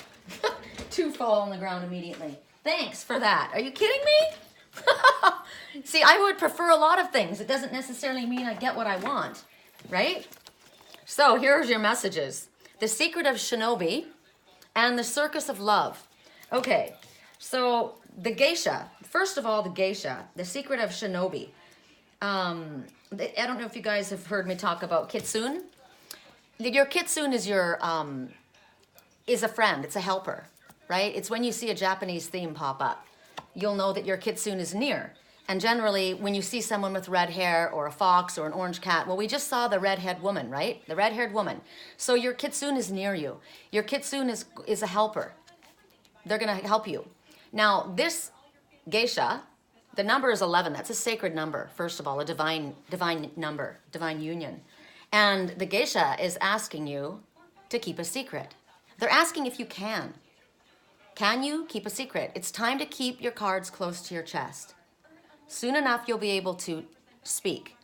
Two fall on the ground immediately. Thanks for that. Are you kidding me? See, I would prefer a lot of things. It doesn't necessarily mean I get what I want, right? So here's your messages. The Secret of Shinobi and the Circus of Love. Okay, so the geisha. First of all, the geisha, the Secret of Shinobi. I don't know if you guys have heard me talk about kitsune. Your kitsune is your is a friend. It's a helper, right? It's when you see a Japanese theme pop up, you'll know that your kitsune is near. And generally, when you see someone with red hair or a fox or an orange cat, well, we just saw the red-haired woman, right? The red-haired woman. So your kitsune is near you. Your kitsune is a helper. They're going to help you. Now, this geisha, the number is 11. That's a sacred number, first of all, a divine number, divine union. And the geisha is asking you to keep a secret. They're asking if you can. Can you keep a secret? It's time to keep your cards close to your chest. Soon enough, you'll be able to speak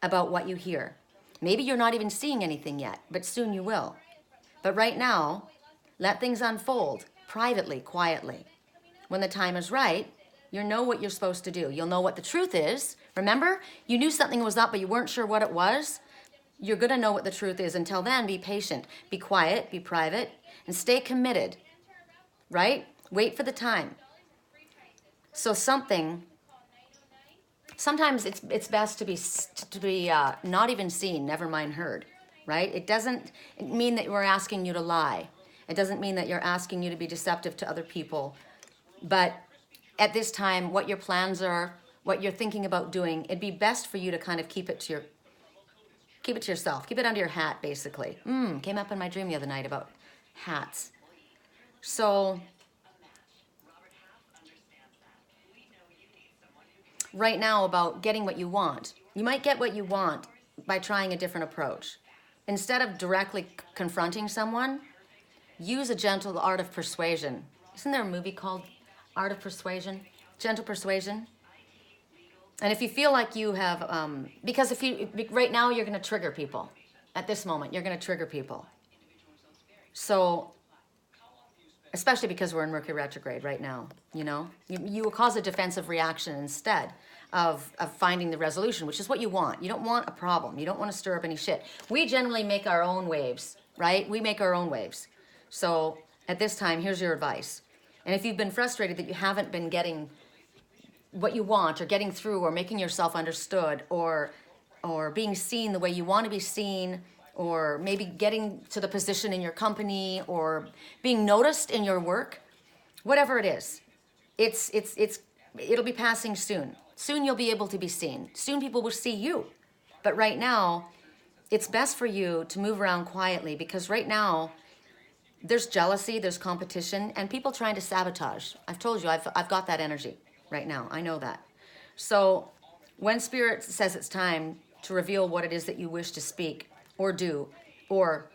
about what you hear. Maybe you're not even seeing anything yet, but soon you will. But right now, let things unfold privately, quietly. When the time is right, you'll know what you're supposed to do. You'll know what the truth is. Remember, you knew something was up, but you weren't sure what it was. You're going to know what the truth is. Until then, be patient, be quiet, be private, and stay committed, right? Wait for the time. So sometimes it's best to be not even seen, never mind heard, right? It doesn't mean that we're asking you to lie. It doesn't mean that you're asking you to be deceptive to other people. But at this time, what your plans are, what you're thinking about doing, it'd be best for you to kind of keep it to yourself. Keep it under your hat, basically. Came up in my dream the other night about hats. So right now about getting what you want. You might get what you want by trying a different approach. Instead of directly confronting someone, use a gentle art of persuasion. Isn't there a movie called Art of Persuasion? Gentle persuasion. And if you feel like you have, because right now you're going to trigger people. At this moment, you're going to trigger people. So, especially because we're in Mercury retrograde right now, you know, you will cause a defensive reaction instead of finding the resolution, which is what you want. You don't want a problem. You don't want to stir up any shit. We generally make our own waves, right? We make our own waves. So at this time, here's your advice. And if you've been frustrated that you haven't been getting what you want, or getting through, or making yourself understood, or being seen the way you want to be seen, or maybe getting to the position in your company, or being noticed in your work, whatever it is, it'll be passing soon. Soon you'll be able to be seen. Soon people will see you. But right now, it's best for you to move around quietly, because right now there's jealousy, there's competition, and people trying to sabotage. I've told you, I've got that energy right now. I know that. So when Spirit says it's time to reveal what it is that you wish to speak or do or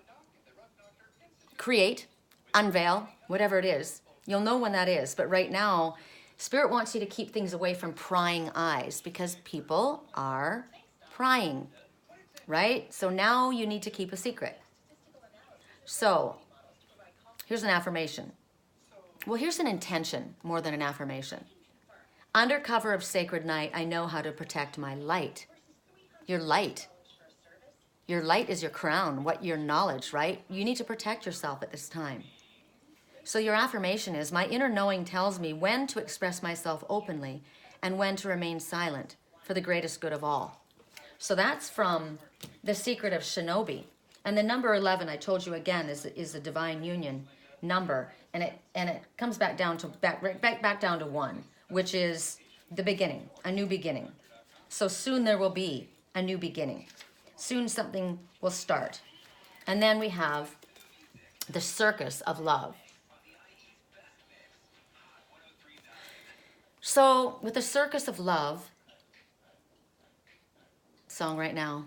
create, unveil, whatever it is, you'll know when that is. But right now, Spirit wants you to keep things away from prying eyes, because people are prying, right? So now you need to keep a secret. So here's an affirmation. Well, here's an intention more than an affirmation. Under cover of sacred night, I know how to protect my light. Your light. Your light is your crown, what your knowledge, right? You need to protect yourself at this time. So your affirmation is, my inner knowing tells me when to express myself openly and when to remain silent for the greatest good of all. So that's from The Secret of Shinobi. And the number 11, I told you again, is the divine union number. And it comes back down to back down to 1, which is the beginning, a new beginning. So soon there will be a new beginning. Soon something will start. And then we have the Circus of Love. So with the Circus of Love song right now,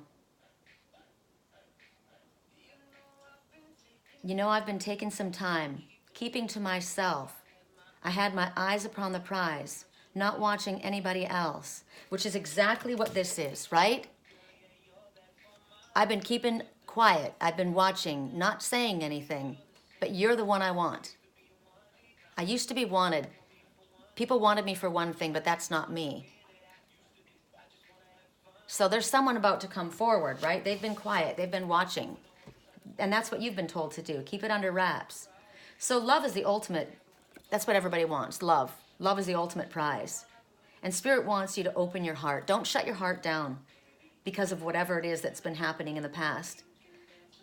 you know, I've been taking some time, keeping to myself. I had my eyes upon the prize, not watching anybody else, which is exactly what this is, right? I've been keeping quiet. I've been watching, not saying anything, but you're the one I want. I used to be wanted. People wanted me for one thing, but that's not me. So there's someone about to come forward, right? They've been quiet. They've been watching. And that's what you've been told to do. Keep it under wraps. So love is the ultimate. That's what everybody wants, love. Love is the ultimate prize. And Spirit wants you to open your heart. Don't shut your heart down because of whatever it is that's been happening in the past.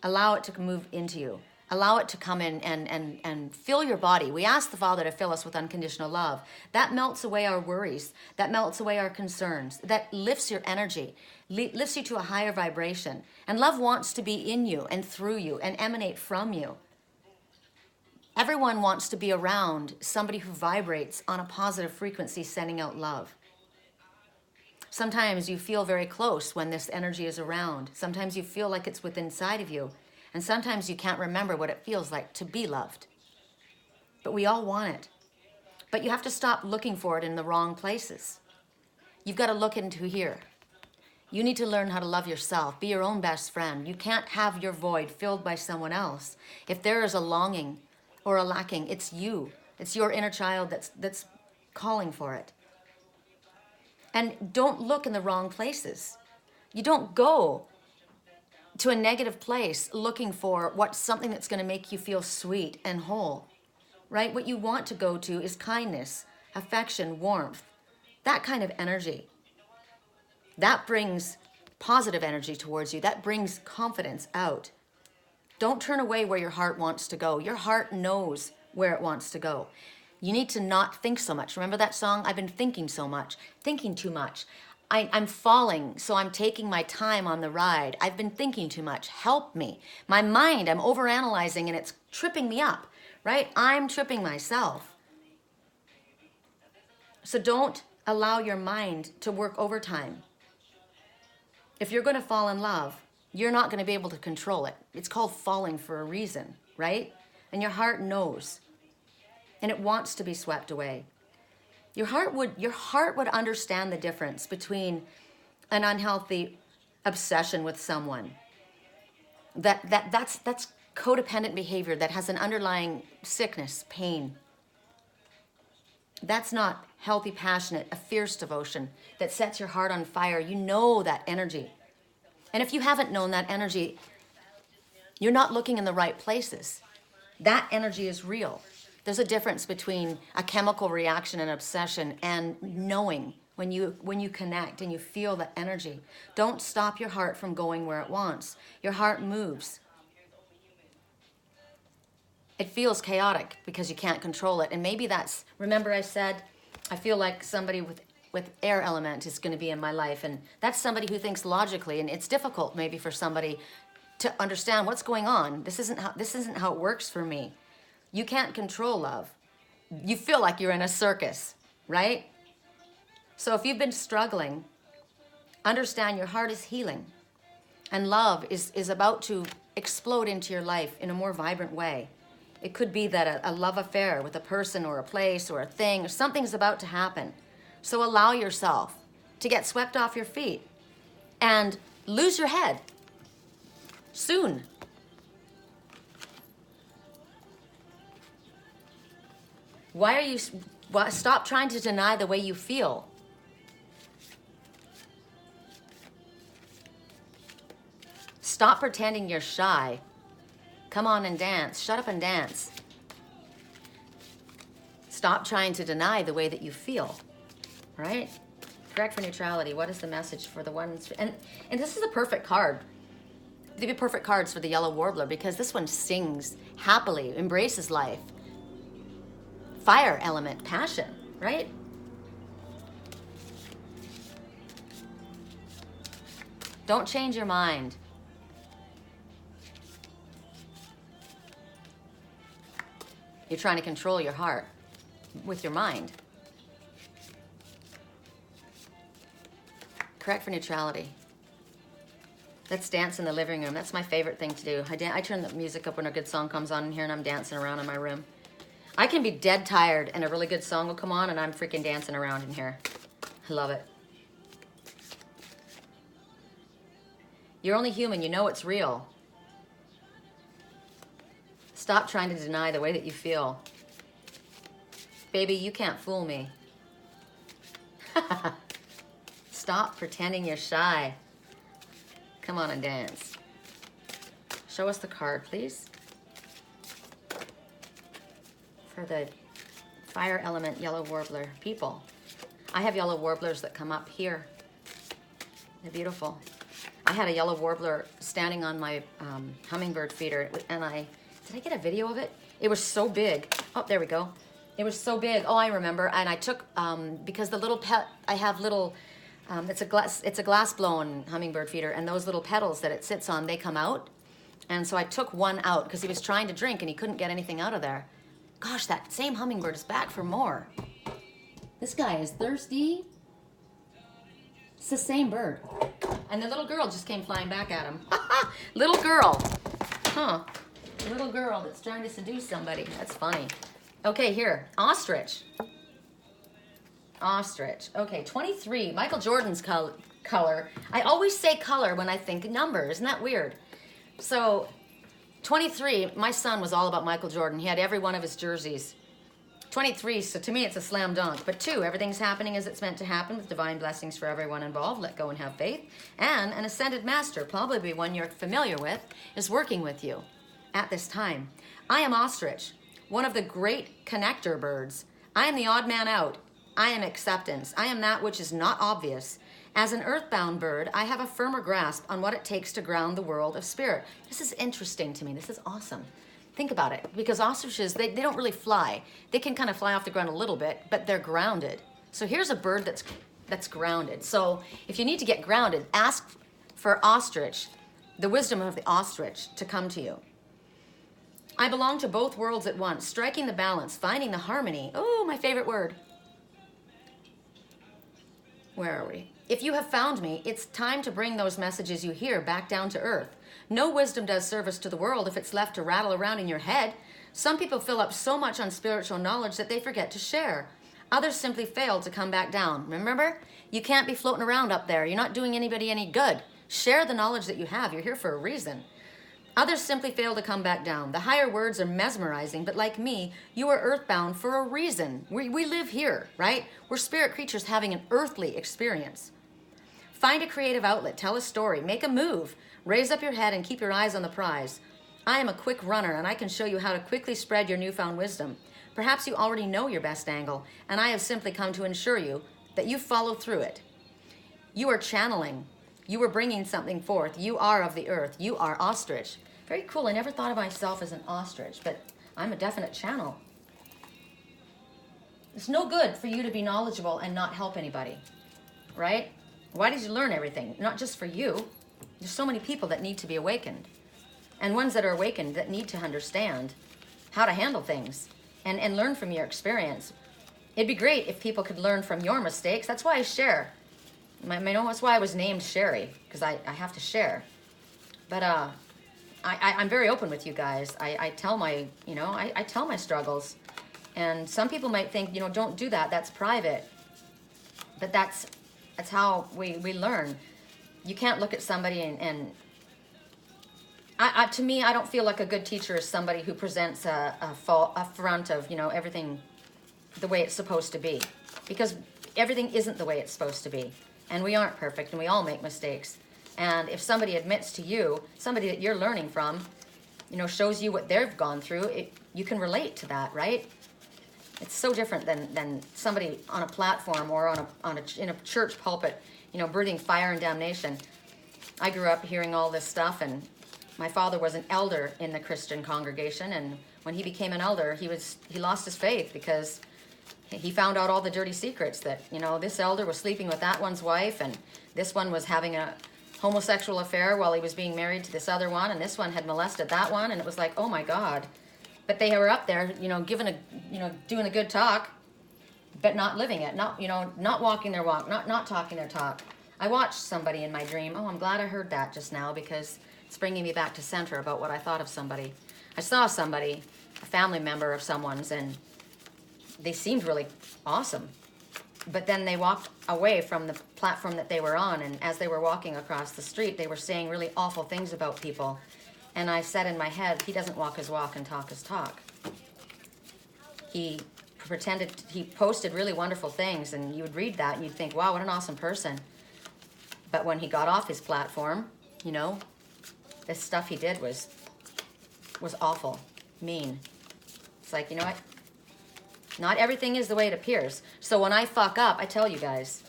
Allow it to move into you. Allow it to come in and fill your body. We ask the Father to fill us with unconditional love. That melts away our worries. That melts away our concerns. That lifts your energy, lifts you to a higher vibration. And love wants to be in you and through you and emanate from you. Everyone wants to be around somebody who vibrates on a positive frequency, sending out love. Sometimes you feel very close when this energy is around. Sometimes you feel like it's within inside of you. And sometimes you can't remember what it feels like to be loved. But we all want it. But you have to stop looking for it in the wrong places. You've got to look into here. You need to learn how to love yourself. Be your own best friend. You can't have your void filled by someone else. If there is a longing or a lacking, it's you. It's your inner child that's calling for it. And don't look in the wrong places. You don't go to a negative place looking for something that's going to make you feel sweet and whole, right? What you want to go to is kindness, affection, warmth, that kind of energy. That brings positive energy towards you. That brings confidence out. Don't turn away where your heart wants to go. Your heart knows where it wants to go. You need to not think so much. Remember that song? I've been thinking so much, thinking too much. I'm falling, so I'm taking my time on the ride. I've been thinking too much. Help me. My mind, I'm overanalyzing and it's tripping me up, right? I'm tripping myself. So don't allow your mind to work overtime. If you're going to fall in love, you're not going to be able to control it. It's called falling for a reason, right? And your heart knows. And it wants to be swept away. Your heart would understand the difference between an unhealthy obsession with someone. That's codependent behavior that has an underlying sickness, pain. That's not healthy, passionate, a fierce devotion that sets your heart on fire. You know that energy. And if you haven't known that energy, you're not looking in the right places. That energy is real. There's a difference between a chemical reaction and obsession and knowing when you connect and you feel the energy. Don't stop your heart from going where it wants. Your heart moves. It feels chaotic because you can't control it. And maybe that's, remember I said, I feel like somebody with air element is going to be in my life. And that's somebody who thinks logically. And it's difficult maybe for somebody to understand what's going on. This isn't how it works for me. You can't control love. You feel like you're in a circus, right? So if you've been struggling, understand your heart is healing. And love is about to explode into your life in a more vibrant way. It could be that a love affair with a person or a place or a thing, or something's about to happen. So allow yourself to get swept off your feet and lose your head soon. Stop trying to deny the way you feel. Stop pretending you're shy. Come on and dance. Shut up and dance. Stop trying to deny the way that you feel, right? Correct for neutrality. What is the message for the ones? And this is a perfect card. They'd be perfect cards for the yellow warbler because this one sings happily, embraces life. Fire element, passion, right? Don't change your mind. You're trying to control your heart with your mind. Correct for neutrality. Let's dance in the living room. That's my favorite thing to do. I turn the music up when a good song comes on in here and I'm dancing around in my room. I can be dead tired and a really good song will come on and I'm freaking dancing around in here. I love it. You're only human. You know it's real. Stop trying to deny the way that you feel. Baby, you can't fool me. Stop pretending you're shy. Come on and dance. Show us the card, please. For the fire element yellow warbler people. I have yellow warblers that come up here. They're beautiful. I had a yellow warbler standing on my hummingbird feeder and did I get a video of it? It was so big. Oh, there we go. It was so big. Oh, I remember. And I took, because the little pet, I have little, it's a glass blown hummingbird feeder, and those little petals that it sits on, they come out. And so I took one out because he was trying to drink and he couldn't get anything out of there. Gosh, that same hummingbird is back for more. This guy is thirsty. It's the same bird. And the little girl just came flying back at him. Little girl. Huh. Little girl that's trying to seduce somebody. That's funny. Okay, here. Ostrich. Ostrich. Okay, 23. Michael Jordan's color. I always say color when I think number. Isn't that weird? So, 23, my son was all about Michael Jordan. He had every one of his jerseys. 23, so to me it's a slam dunk. But 2, everything's happening as it's meant to happen with divine blessings for everyone involved. Let go and have faith. And an ascended master, probably one you're familiar with, is working with you at this time. I am Ostrich, one of the great connector birds. I am the odd man out. I am acceptance. I am that which is not obvious. As an earthbound bird, I have a firmer grasp on what it takes to ground the world of spirit. This is interesting to me. This is awesome. Think about it, because ostriches, they don't really fly. They can kind of fly off the ground a little bit, but they're grounded. So here's a bird that's grounded. So if you need to get grounded, ask for ostrich, the wisdom of the ostrich, to come to you. I belong to both worlds at once, striking the balance, finding the harmony. Oh, my favorite word. Where are we? If you have found me, it's time to bring those messages you hear back down to earth. No wisdom does service to the world if it's left to rattle around in your head. Some people fill up so much on spiritual knowledge that they forget to share. Others simply fail to come back down. Remember, you can't be floating around up there. You're not doing anybody any good. Share the knowledge that you have. You're here for a reason. Others simply fail to come back down. The higher words are mesmerizing, but like me, you are earthbound for a reason. We live here, right? We're spirit creatures having an earthly experience. Find a creative outlet, tell a story, make a move, raise up your head and keep your eyes on the prize. I am a quick runner and I can show you how to quickly spread your newfound wisdom. Perhaps you already know your best angle, and I have simply come to ensure you that you follow through it. You are channeling. You are bringing something forth. You are of the earth. You are Ostrich. Very cool. I never thought of myself as an ostrich, but I'm a definite channel. It's no good for you to be knowledgeable and not help anybody, right? Why did you learn everything? Not just for you. There's so many people that need to be awakened, and ones that are awakened that need to understand how to handle things and learn from your experience. It'd be great if people could learn from your mistakes. That's why I share. That's why I was named Sherry, because I have to share. But I'm very open with you guys. I tell my, I tell my struggles. And some people might think, don't do that. That's private. But that's how we learn. You can't look at somebody and to me, I don't feel like a good teacher is somebody who presents a front of, everything the way it's supposed to be. Because everything isn't the way it's supposed to be. And we aren't perfect, and we all make mistakes. And if somebody admits to you, somebody that you're learning from, shows you what they've gone through, you can relate to that, right? It's so different than somebody on a platform or in a church pulpit, breathing fire and damnation. I grew up hearing all this stuff, and my father was an elder in the Christian congregation, and when he became an elder, he lost his faith because he found out all the dirty secrets that, this elder was sleeping with that one's wife, and this one was having a homosexual affair while he was being married to this other one, and this one had molested that one, and it was like, oh my God. But they were up there, doing a good talk, but not living it, not walking their walk, not talking their talk. I watched somebody in my dream. Oh, I'm glad I heard that just now, because it's bringing me back to center about what I thought of somebody. I saw somebody, a family member of someone's, and they seemed really awesome. But then they walked away from the platform that they were on, and as they were walking across the street, they were saying really awful things about people. And I said in my head, he doesn't walk his walk and talk his talk. He posted really wonderful things, and you would read that and you'd think, wow, what an awesome person. But when he got off his platform, this stuff he did was awful, mean. It's like, what? Not everything is the way it appears. So when I fuck up, I tell you guys,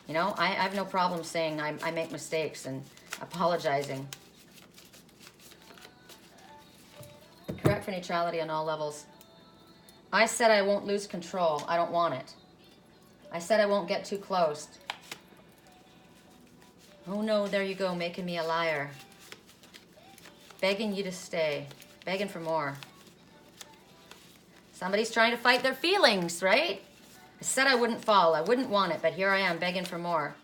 I have no problem saying I make mistakes and apologizing. Correct for neutrality on all levels. I said I won't lose control. I don't want it. I said I won't get too close. Oh no, there you go, making me a liar. Begging you to stay. Begging for more. Somebody's trying to fight their feelings, right? I said I wouldn't fall. I wouldn't want it, but here I am begging for more.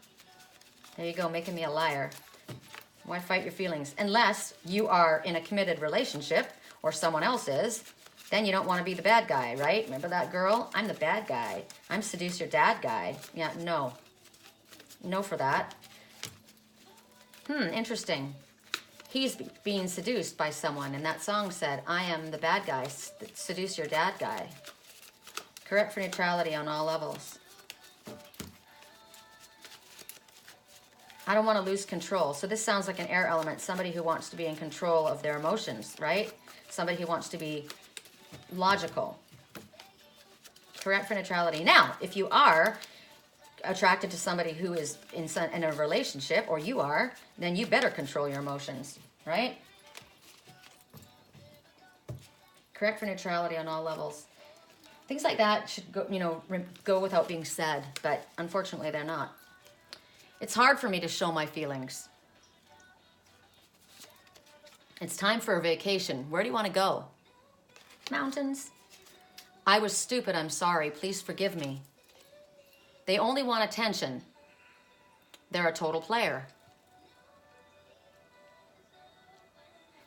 There you go, making me a liar. Why fight your feelings? Unless you are in a committed relationship, or someone else is, then you don't want to be the bad guy, right? Remember that girl? I'm the bad guy. I'm seduce your dad guy. Yeah, no. No for that. Interesting. He's being seduced by someone, and that song said, I am the bad guy, seduce your dad guy. Correct for neutrality on all levels. I don't want to lose control. So this sounds like an air element, somebody who wants to be in control of their emotions, right? Somebody who wants to be logical. Correct for neutrality. Now, if you are attracted to somebody who is in a relationship, or you are, then you better control your emotions, right? Correct for neutrality on all levels. Things like that should go, go without being said, but unfortunately they're not. It's hard for me to show my feelings. It's time for a vacation. Where do you want to go? Mountains. I was stupid. I'm sorry. Please forgive me. They only want attention. They're a total player.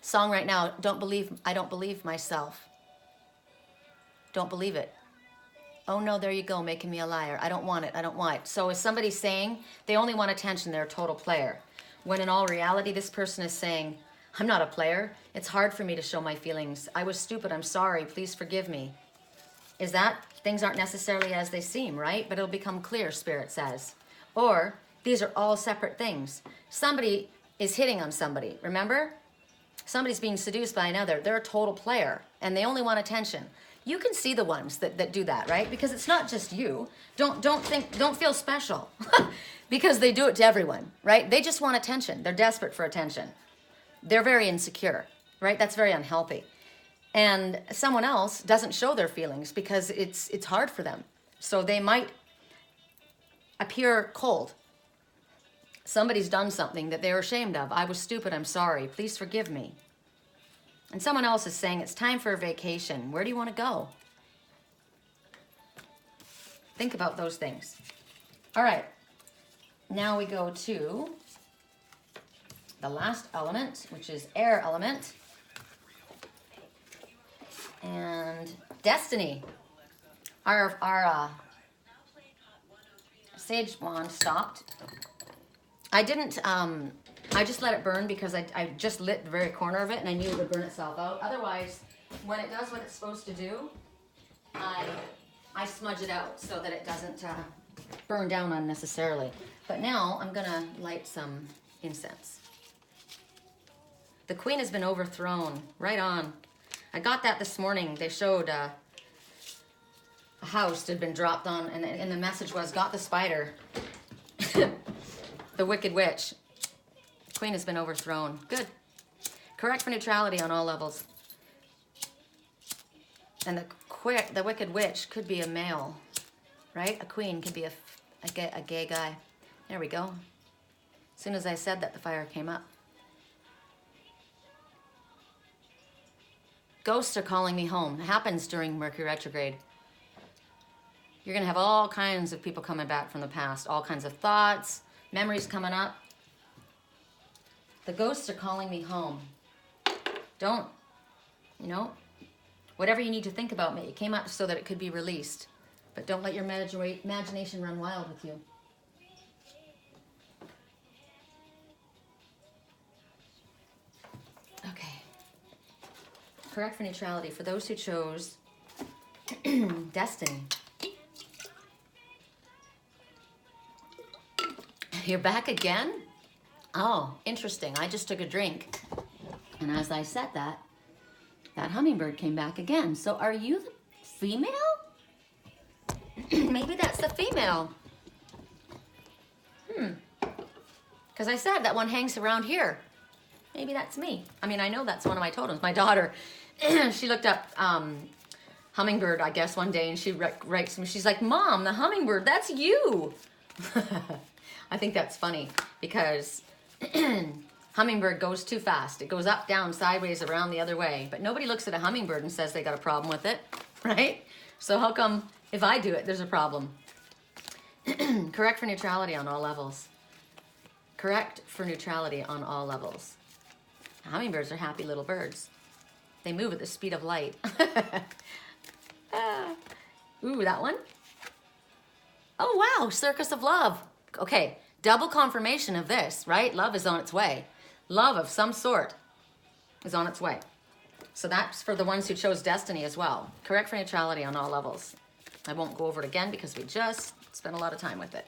Song right now, I don't believe myself. Don't believe it. Oh no, there you go, making me a liar. I don't want it, I don't want it. So is somebody saying they only want attention, they're a total player? When in all reality, this person is saying, I'm not a player. It's hard for me to show my feelings. I was stupid, I'm sorry, please forgive me. Is that things aren't necessarily as they seem, right? But it'll become clear, Spirit says. Or these are all separate things. Somebody is hitting on somebody, remember? Somebody's being seduced by another. They're a total player, and they only want attention. you can see the ones that do that, right? Because it's not just you. Don't feel special because they do it to everyone, right? They just want attention. They're desperate for attention. They're very insecure, right? That's very unhealthy. And someone else doesn't show their feelings because it's hard for them. So they might appear cold. Somebody's done something that they're ashamed of. I was stupid, I'm sorry, please forgive me. And someone else is saying, it's time for a vacation. Where do you want to go? Think about those things. All right, now we go to the last element, which is air element. And destiny. Our sage wand stopped. I didn't, I just let it burn because I just lit the very corner of it and I knew it would burn itself out. Otherwise, when it does what it's supposed to do, I smudge it out so that it doesn't burn down unnecessarily. But now I'm gonna light some incense. The queen has been overthrown, right on. I got that this morning. They showed a house had been dropped on and the message was, got the spider. The wicked witch. Queen has been overthrown. Good. Correct for neutrality on all levels. And the wicked witch could be a male, right? A queen could be a gay guy. There we go. As soon as I said that, the fire came up. Ghosts are calling me home. It happens during Mercury retrograde. You're going to have all kinds of people coming back from the past, all kinds of thoughts, memories coming up. The ghosts are calling me home. Don't, whatever you need to think about me. It came up so that it could be released. But don't let your imagination run wild with you. Okay. Correct for neutrality. For those who chose destiny. You're back again? Oh, interesting. I just took a drink. And as I said that hummingbird came back again. So are you the female? Maybe that's the female. Because I said that one hangs around here. Maybe that's me. I mean, I know that's one of my totems. My daughter, she looked up hummingbird, I guess, one day, and she writes me. She's like, Mom, the hummingbird, that's you. I think that's funny because hummingbird goes too fast. It goes up, down, sideways, around the other way. But nobody looks at a hummingbird and says they got a problem with it, right? So how come if I do it, there's a problem? Correct for neutrality on all levels. Correct for neutrality on all levels. Hummingbirds are happy little birds. They move at the speed of light. Ooh, that one? Oh, wow, Circus of Love. Okay, double confirmation of this, right? Love is on its way. Love of some sort is on its way. So that's for the ones who chose destiny as well. Correct for neutrality on all levels. I won't go over it again because we just spent a lot of time with it.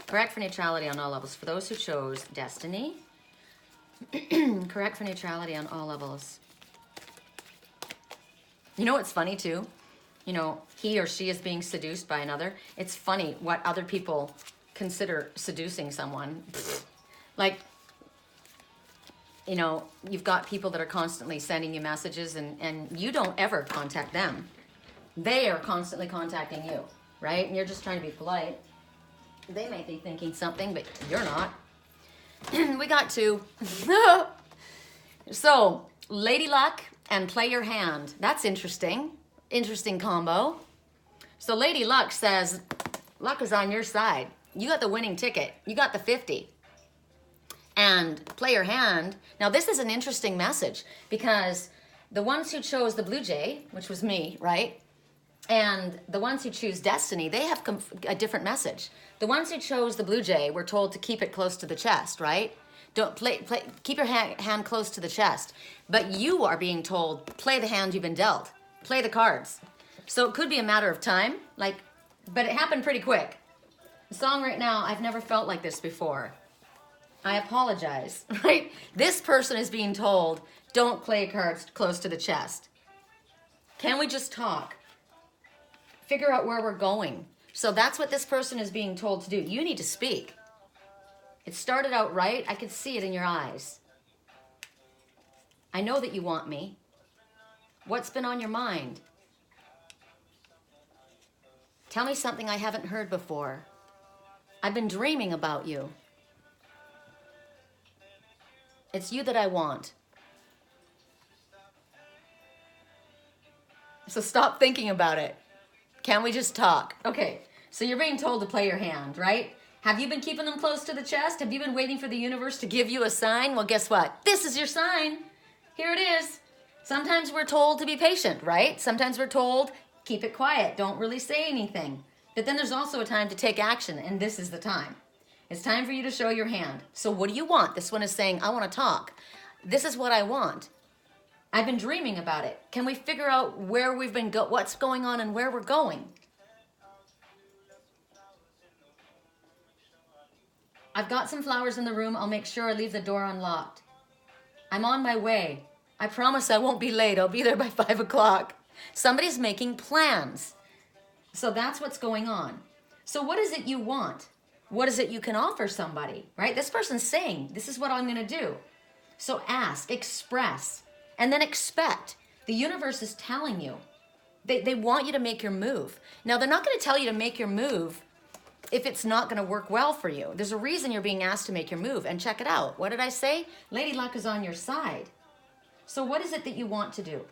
Correct for neutrality on all levels. For those who chose destiny. Correct for neutrality on all levels. You know what's funny too? He or she is being seduced by another. It's funny what other people consider seducing someone. Like, you've got people that are constantly sending you messages and you don't ever contact them. They are constantly contacting you, right? And you're just trying to be polite. They may be thinking something, but you're not. We got two. So, Lady Luck and Play Your Hand. That's interesting. Interesting combo. So Lady Luck says, luck is on your side. You got the winning ticket. You got the 50. And Play Your Hand. Now this is an interesting message because the ones who chose the Blue Jay, which was me, right? And the ones who choose destiny, they have a different message. The ones who chose the Blue Jay were told to keep it close to the chest, right? Don't keep your hand close to the chest. But you are being told, play the hand you've been dealt. Play the cards. So it could be a matter of time, but it happened pretty quick. The song right now, I've never felt like this before. I apologize, right? This person is being told, don't play cards close to the chest. Can we just talk? figure out where we're going. So that's what this person is being told to do. You need to speak. It started out right. I could see it in your eyes. I know that you want me. What's been on your mind? Tell me something I haven't heard before. I've been dreaming about you. It's you that I want. So stop thinking about it. Can we just talk? Okay, so you're being told to play your hand, right? Have you been keeping them close to the chest? Have you been waiting for the universe to give you a sign? Well, guess what? This is your sign. Here it is. Sometimes we're told to be patient, right? Sometimes we're told, keep it quiet. Don't really say anything. But then there's also a time to take action, and this is the time. It's time for you to show your hand. So what do you want? This one is saying, I want to talk. This is what I want. I've been dreaming about it. Can we figure out where we've been, what's going on and where we're going? I've got some flowers in the room. I'll make sure I leave the door unlocked. I'm on my way. I promise I won't be late. I'll be there by 5 o'clock. Somebody's making plans. So that's what's going on. So what is it you want? What is it you can offer somebody, right? This person's saying, this is what I'm going to do. So ask, express, and then expect. The universe is telling you. They want you to make your move. Now, they're not going to tell you to make your move if it's not going to work well for you. There's a reason you're being asked to make your move. And check it out. What did I say? Lady Luck is on your side. So what is it that you want to do?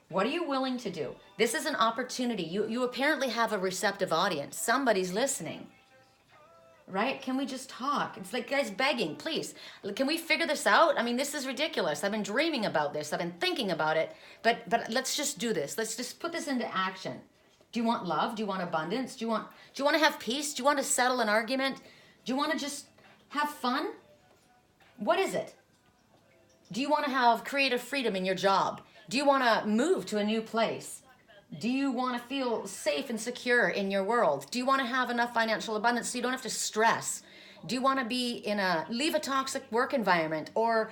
What are you willing to do? This is an opportunity. You apparently have a receptive audience. Somebody's listening. Right? Can we just talk? It's like guys begging, please. Can we figure this out? I mean, this is ridiculous. I've been dreaming about this. I've been thinking about it. But let's just do this. Let's just put this into action. Do you want love? Do you want abundance? Do you want to have peace? Do you want to settle an argument? Do you want to just have fun? What is it? Do you want to have creative freedom in your job? Do you want to move to a new place? Do you want to feel safe and secure in your world? Do you want to have enough financial abundance so you don't have to stress? Do you want to leave a toxic work environment or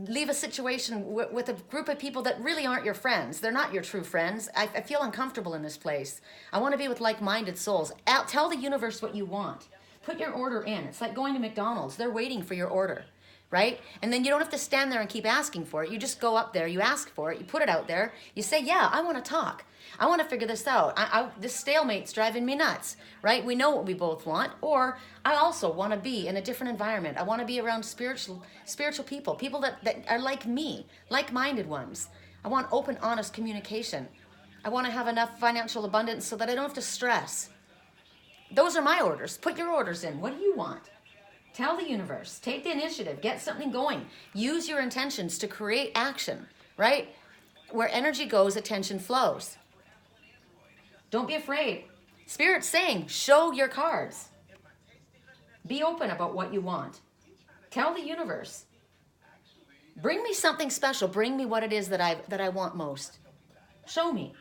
leave a situation with a group of people that really aren't your friends? They're not your true friends. I feel uncomfortable in this place. I want to be with like-minded souls. Tell the universe what you want. Put your order in. It's like going to McDonald's. They're waiting for your order, right? And then you don't have to stand there and keep asking for it. You just go up there, you ask for it, you put it out there, you say, yeah, I want to talk. I want to figure this out. This stalemate's driving me nuts, right? We know what we both want. Or I also want to be in a different environment. I want to be around spiritual people, people that are like me, like-minded ones. I want open, honest communication. I want to have enough financial abundance so that I don't have to stress. Those are my orders. Put your orders in. What do you want? Tell the universe. Take the initiative. Get something going. Use your intentions to create action, right? Where energy goes, attention flows. Don't be afraid. Spirit's saying, show your cards. Be open about what you want. Tell the universe. Bring me something special. Bring me what it is that I want most. Show me.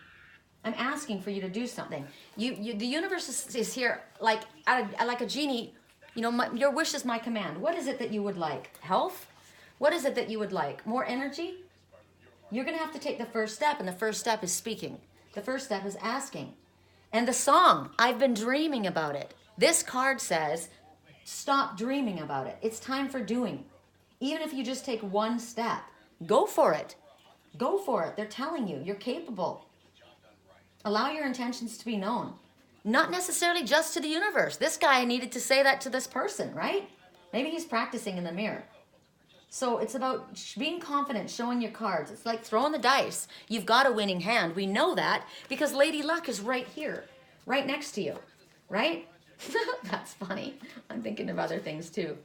I'm asking for you to do something. The universe is here like a genie. You know, your wish is my command. What is it that you would like? Health? What is it that you would like? More energy? You're going to have to take the first step, and the first step is speaking. The first step is asking. And the song, I've been dreaming about it. This card says, stop dreaming about it. It's time for doing. Even if you just take one step, go for it. Go for it. They're telling you, you're capable. Allow your intentions to be known. Not necessarily just to the universe. This guy needed to say that to this person, right? Maybe he's practicing in the mirror. So it's about being confident, showing your cards. It's like throwing the dice. You've got a winning hand. We know that because Lady Luck is right here, right next to you, right? That's funny. I'm thinking of other things too.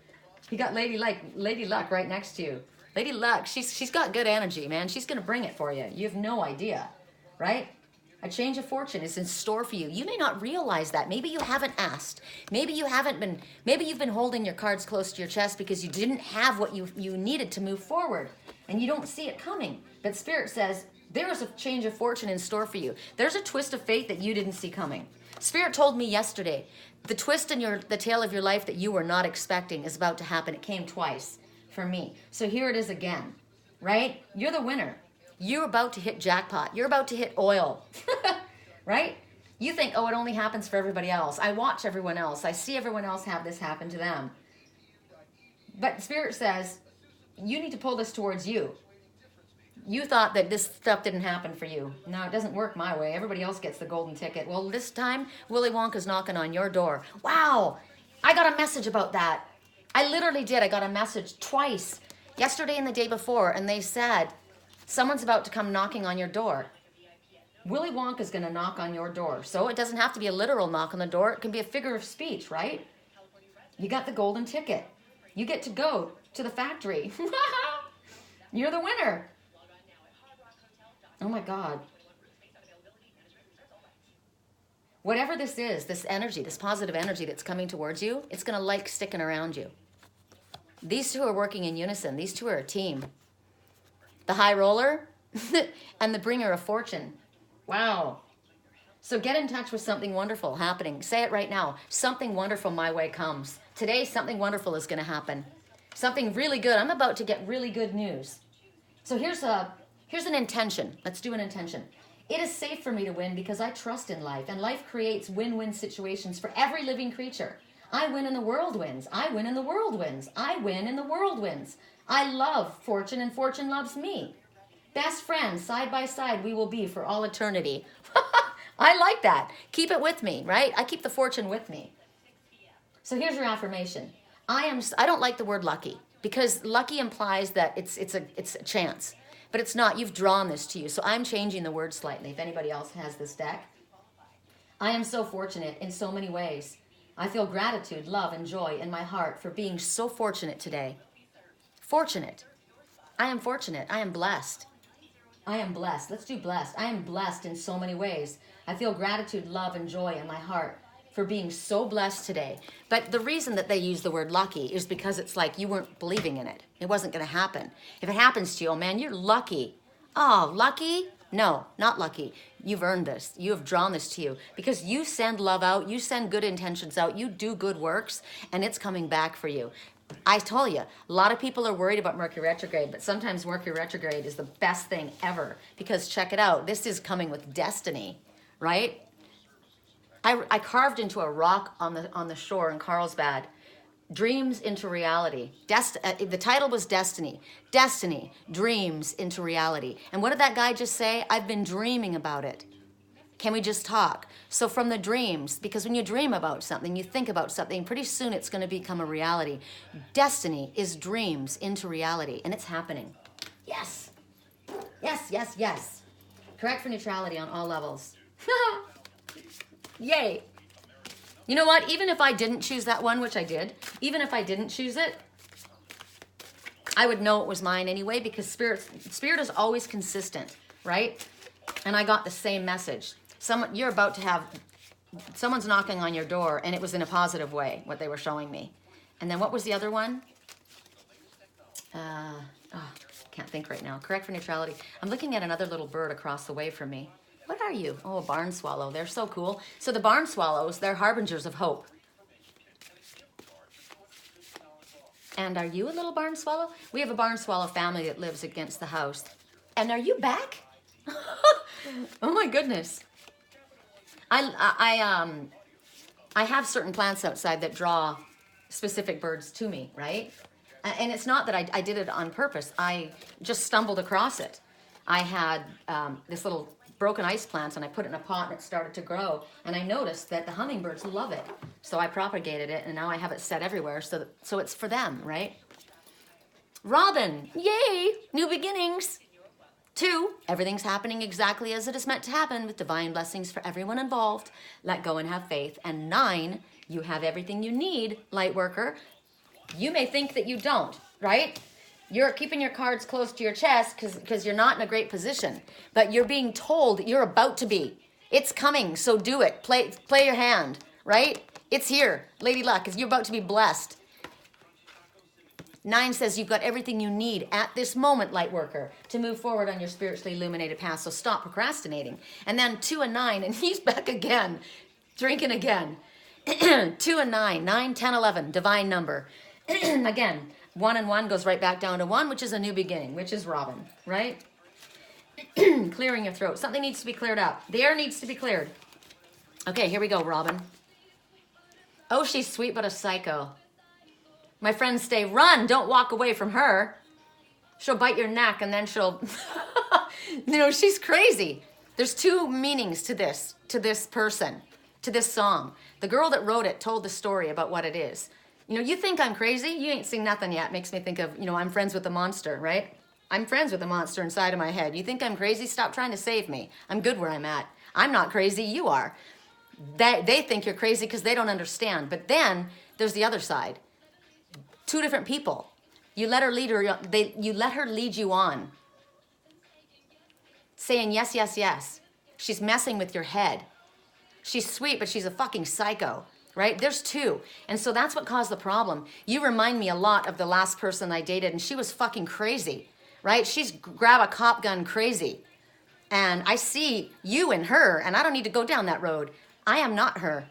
You got Lady Luck right next to you. Lady Luck, she's got good energy, man. She's going to bring it for you. You have no idea, right? A change of fortune is in store for you. You may not realize that. Maybe you haven't asked. Maybe you've been holding your cards close to your chest because you didn't have what you needed to move forward and you don't see it coming. But Spirit says there is a change of fortune in store for you. There's a twist of fate that you didn't see coming. Spirit told me yesterday, the twist in the tale of your life that you were not expecting is about to happen. It came twice for me. So here it is again, right? You're the winner. You're about to hit jackpot. You're about to hit oil, right? You think, oh, it only happens for everybody else. I watch everyone else. I see everyone else have this happen to them. But Spirit says, you need to pull this towards you. You thought that this stuff didn't happen for you. No, it doesn't work my way. Everybody else gets the golden ticket. Well, this time, Willy Wonka's knocking on your door. Wow, I got a message about that. I literally did. I got a message twice, yesterday and the day before, and they said, someone's about to come knocking on your door. Willy Wonka's going to knock on your door. So it doesn't have to be a literal knock on the door. It can be a figure of speech, right? You got the golden ticket. You get to go to the factory. You're the winner. Oh my God. Whatever this is, this energy, this positive energy that's coming towards you, it's going to like sticking around you. These two are working in unison. These two are a team. The high roller and the bringer of fortune. Wow. So get in touch with something wonderful happening. Say it right now. Something wonderful my way comes. Today, something wonderful is going to happen. Something really good. I'm about to get really good news. So here's an intention. Let's do an intention. It is safe for me to win because I trust in life, and life creates win-win situations for every living creature. I win and the world wins. I win and the world wins. I win and the world wins. I love fortune and fortune loves me. Best friends, side by side, we will be for all eternity. I like that. Keep it with me, right? I keep the fortune with me. So here's your affirmation. I don't like the word lucky because lucky implies that it's a chance, but it's not. You've drawn this to you. So I'm changing the word slightly. If anybody else has this deck, I am so fortunate in so many ways. I feel gratitude, love, and joy in my heart for being so fortunate today. Fortunate. I am fortunate. I am blessed. I am blessed. Let's do blessed. I am blessed in so many ways. I feel gratitude, love, and joy in my heart for being so blessed today. But the reason that they use the word lucky is because it's like you weren't believing in it. It wasn't going to happen. If it happens to you, oh man, you're lucky. Oh, lucky? No, not lucky. You've earned this. You have drawn this to you because you send love out. You send good intentions out. You do good works, and it's coming back for you. I told you, a lot of people are worried about Mercury retrograde, but sometimes Mercury retrograde is the best thing ever because check it out. This is coming with destiny, right? I carved into a rock on the shore in Carlsbad, dreams into reality. The title was Destiny. Destiny, dreams into reality. And what did that guy just say? I've been dreaming about it. Can we just talk? So from the dreams, because when you dream about something, you think about something, pretty soon it's going to become a reality. Destiny is dreams into reality, and it's happening. Yes. Yes, yes, yes. Correct for neutrality on all levels. Yay. You know what? Even if I didn't choose that one, which I did, even if I didn't choose it, I would know it was mine anyway because spirit is always consistent, right? And I got the same message. You're about to have, someone's knocking on your door, and it was in a positive way, what they were showing me. And then what was the other one? Can't think right now. Correct for neutrality. I'm looking at another little bird across the way from me. What are you? Oh, a barn swallow. They're so cool. So the barn swallows, they're harbingers of hope. And are you a little barn swallow? We have a barn swallow family that lives against the house. And are you back? Oh my goodness. I have certain plants outside that draw specific birds to me, right? And it's not that I did it on purpose. I just stumbled across it. I had this little broken ice plant and I put it in a pot and it started to grow. And I noticed that the hummingbirds love it. So I propagated it and now I have it set everywhere so it's for them, right? Robin, yay, new beginnings. 2, everything's happening exactly as it is meant to happen with divine blessings for everyone involved. Let go and have faith. And 9, you have everything you need, light worker. You may think that you don't, right? You're keeping your cards close to your chest because you're not in a great position. But you're being told that you're about to be. It's coming, so do it. Play your hand, right? It's here. Lady Luck, you're about to be blessed. 9 says you've got everything you need at this moment, light worker, to move forward on your spiritually illuminated path. So stop procrastinating. And then 2 and 9, and he's back again, drinking again. 2 and 9, 9, 10, 11, divine number. Again, 1 and 1 goes right back down to 1, which is a new beginning, which is Robin, right? Clearing your throat. Something needs to be cleared up. The air needs to be cleared. Okay, here we go, Robin. Oh, she's sweet but a psycho. My friends say, run, don't walk away from her. She'll bite your neck and then she'll, you know, she's crazy. There's two meanings to this person, to this song. The girl that wrote it told the story about what it is. You know, you think I'm crazy? You ain't seen nothing yet. Makes me think of, you know, I'm friends with the monster, right? I'm friends with the monster inside of my head. You think I'm crazy? Stop trying to save me. I'm good where I'm at. I'm not crazy, you are. They think you're crazy because they don't understand. But then there's the other side. Two different people. You let her lead you on. Saying yes, yes, yes. She's messing with your head. She's sweet, but she's a fucking psycho, right? There's two. And so that's what caused the problem. You remind me a lot of the last person I dated, and she was fucking crazy, right? She's grab a cop gun crazy. And I see you in her, and I don't need to go down that road. I am not her,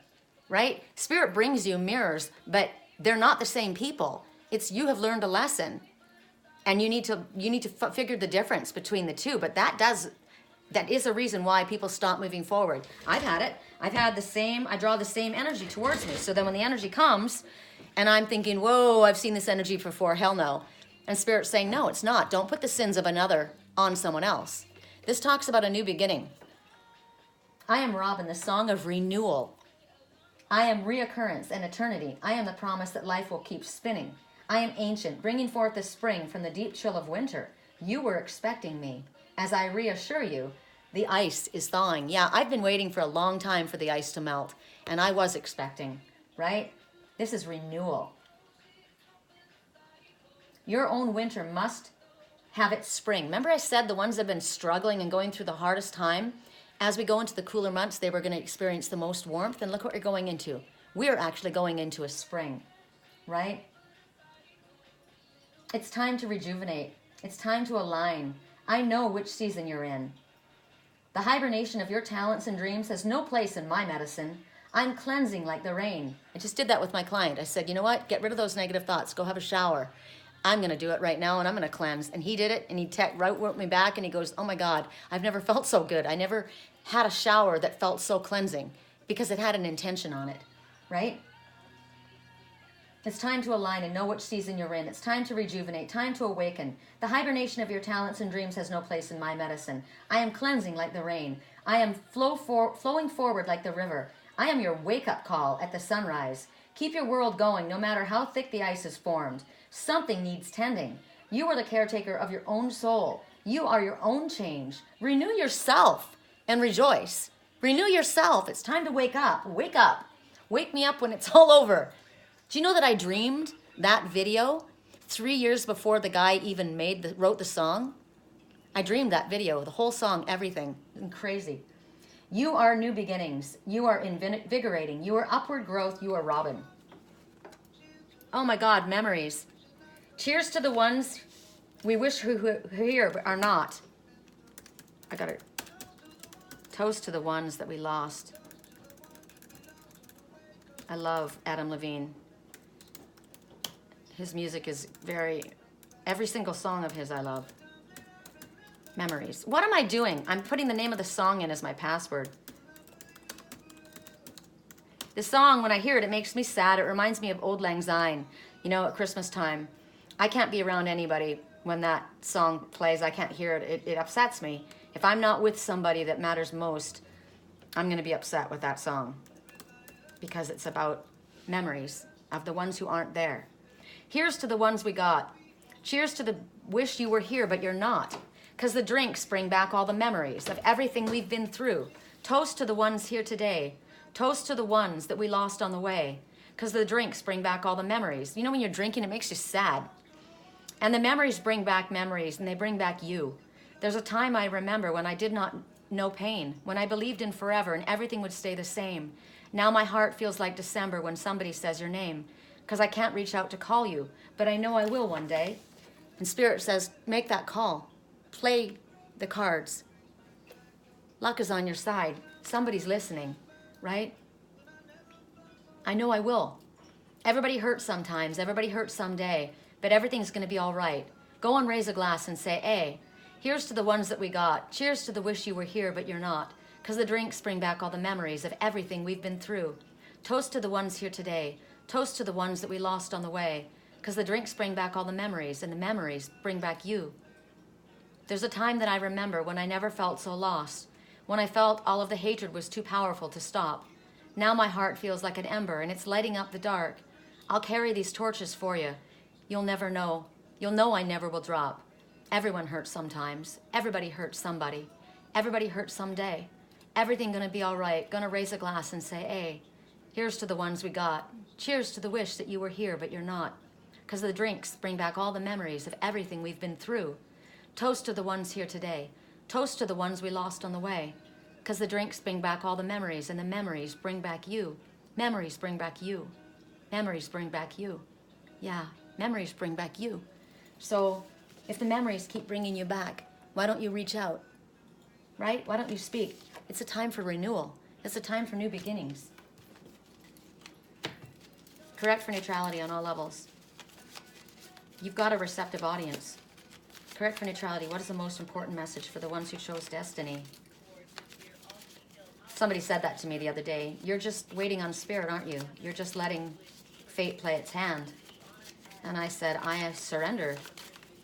right? Spirit brings you mirrors, but they're not the same people. It's you have learned a lesson, and you need to figure the difference between the two. But that is a reason why people stop moving forward. I've had it. I've had the same. I draw the same energy towards me. So then when the energy comes, and I'm thinking, whoa, I've seen this energy before. Hell no. And Spirit's saying, no, it's not. Don't put the sins of another on someone else. This talks about a new beginning. I am Robin, the song of renewal. I am reoccurrence and eternity. I am the promise that life will keep spinning. I am ancient, bringing forth the spring from the deep chill of winter. You were expecting me. As I reassure you, the ice is thawing. Yeah, I've been waiting for a long time for the ice to melt, and I was expecting, right? This is renewal. Your own winter must have its spring. Remember I said the ones that have been struggling and going through the hardest time? As we go into the cooler months, they were going to experience the most warmth. And look what you're going into. We're actually going into a spring, right? It's time to rejuvenate. It's time to align. I know which season you're in. The hibernation of your talents and dreams has no place in my medicine. I'm cleansing like the rain. I just did that with my client. I said, you know what? Get rid of those negative thoughts. Go have a shower. I'm going to do it right now, and I'm going to cleanse. And he did it, and he wrote me back, and he goes, oh, my God, I've never felt so good. I never had a shower that felt so cleansing because it had an intention on it, right? It's time to align and know which season you're in. It's time to rejuvenate, time to awaken. The hibernation of your talents and dreams has no place in my medicine. I am cleansing like the rain. I am flowing forward like the river. I am your wake-up call at the sunrise. Keep your world going no matter how thick the ice is formed. Something needs tending. You are the caretaker of your own soul. You are your own change. Renew yourself and rejoice. Renew yourself. It's time to wake up. Wake up. Wake me up when it's all over. Do you know that I dreamed that video 3 years before the guy even wrote the song? I dreamed that video, the whole song, everything. It's crazy. You are new beginnings. You are invigorating. You are upward growth. You are Robin. Oh my God, memories. Cheers to the ones we wish who here but are not. I got it. Toast to the ones that we lost. I love Adam Levine. His music is every single song of his I love. Memories. What am I doing? I'm putting the name of the song in as my password. The song, when I hear it, it makes me sad. It reminds me of Auld Lang Syne, you know, at Christmas time. I can't be around anybody when that song plays. I can't hear it. It upsets me. If I'm not with somebody that matters most, I'm going to be upset with that song because it's about memories of the ones who aren't there. Here's to the ones we got. Cheers to the wish you were here, but you're not. Because the drinks bring back all the memories of everything we've been through. Toast to the ones here today. Toast to the ones that we lost on the way. Because the drinks bring back all the memories. You know, when you're drinking, it makes you sad. And the memories bring back memories, and they bring back you. There's a time I remember when I did not know pain, when I believed in forever and everything would stay the same. Now my heart feels like December when somebody says your name, because I can't reach out to call you, but I know I will one day. And Spirit says, make that call. Play the cards. Luck is on your side. Somebody's listening, right? I know I will. Everybody hurts sometimes. Everybody hurts someday. But everything's going to be all right. Go and raise a glass and say, hey, here's to the ones that we got. Cheers to the wish you were here, but you're not. because the drinks bring back all the memories of everything we've been through. Toast to the ones here today. Toast to the ones that we lost on the way, because the drinks bring back all the memories, and the memories bring back you. There's a time that I remember when I never felt so lost, when I felt all of the hatred was too powerful to stop. Now my heart feels like an ember, and it's lighting up the dark. I'll carry these torches for you. You'll never know. You'll know I never will drop. Everyone hurts sometimes. Everybody hurts somebody. Everybody hurts someday. Everything gonna be all right. Gonna raise a glass and say, hey, here's to the ones we got. Cheers to the wish that you were here, but you're not. Because the drinks bring back all the memories of everything we've been through. Toast to the ones here today. Toast to the ones we lost on the way. Because the drinks bring back all the memories, and the memories bring back you. Memories bring back you. Memories bring back you. Yeah, memories bring back you. So if the memories keep bringing you back, why don't you reach out? Right? Why don't you speak? It's a time for renewal. It's a time for new beginnings. Correct for neutrality on all levels. You've got a receptive audience. Correct for neutrality. What is the most important message for the ones who chose destiny? Somebody said that to me the other day. You're just waiting on spirit, aren't you? You're just letting fate play its hand. And I said, I have surrendered.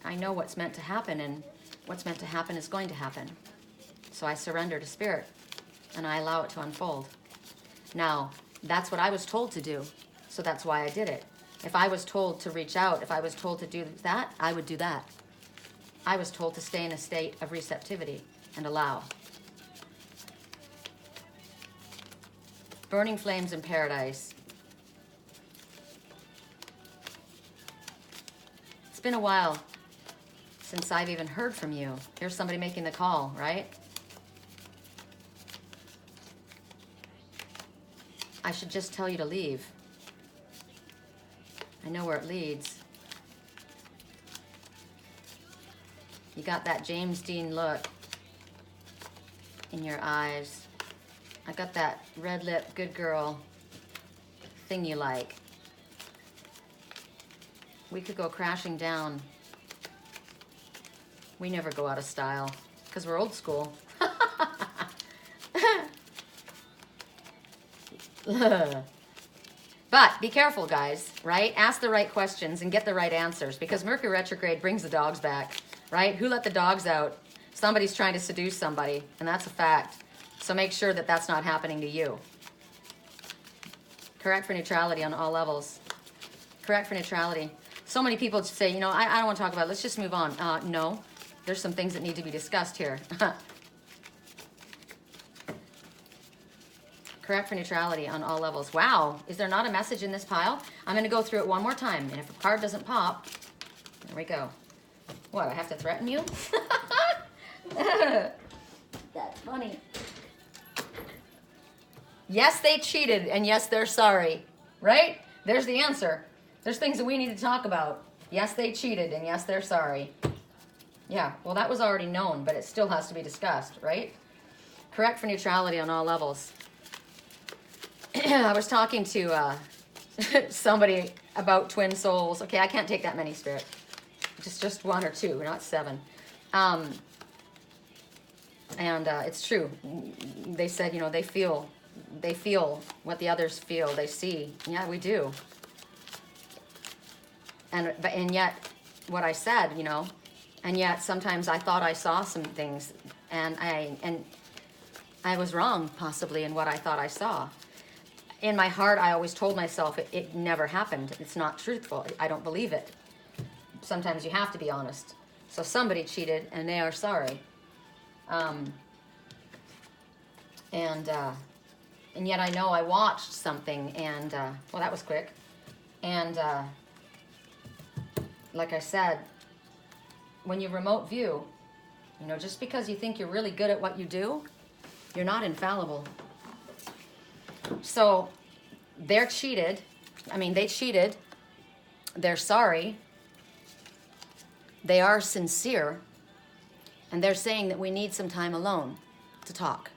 I know what's meant to happen, and what's meant to happen is going to happen. So I surrender to spirit, and I allow it to unfold. Now, that's what I was told to do, so that's why I did it. If I was told to reach out, if I was told to do that, I would do that. I was told to stay in a state of receptivity and allow. Burning flames in paradise. It's been a while since I've even heard from you. Here's somebody making the call, right? I should just tell you to leave. I know where it leads. You got that James Dean look in your eyes. I got that red lip, good girl thing you like. We could go crashing down. We never go out of style because we're old school. But be careful, guys, right? Ask the right questions and get the right answers, because Mercury retrograde brings the dogs back, right? Who let the dogs out? Somebody's trying to seduce somebody, and that's a fact. So make sure that that's not happening to you. Correct for neutrality on all levels. Correct for neutrality. So many people say, you know, I don't want to talk about it. Let's just move on. No, there's some things that need to be discussed here. Correct for neutrality on all levels. Wow, is there not a message in this pile? I'm going to go through it one more time, and if a card doesn't pop, there we go. What, I have to threaten you? That's funny. Yes, they cheated, and yes, they're sorry, right? There's the answer. There's things that we need to talk about. Yes, they cheated, and yes, they're sorry. Yeah, well, that was already known, but it still has to be discussed, right? Correct for neutrality on all levels. I was talking to somebody about twin souls. Okay, I can't take that many, Spirit. Just one or two, not seven. And it's true. They said, you know, they feel what the others feel. They see. Yeah, we do. And yet, what I said, you know, and yet sometimes I thought I saw some things, and I was wrong possibly in what I thought I saw. In my heart, I always told myself it never happened. It's not truthful. I don't believe it. Sometimes you have to be honest. So somebody cheated, and they are sorry. And yet I know I watched something, and well, that was quick. And like I said, when you remote view, you know, just because you think you're really good at what you do, you're not infallible. So they're cheated. I mean, they cheated. They're sorry. They are sincere. And they're saying that we need some time alone to talk.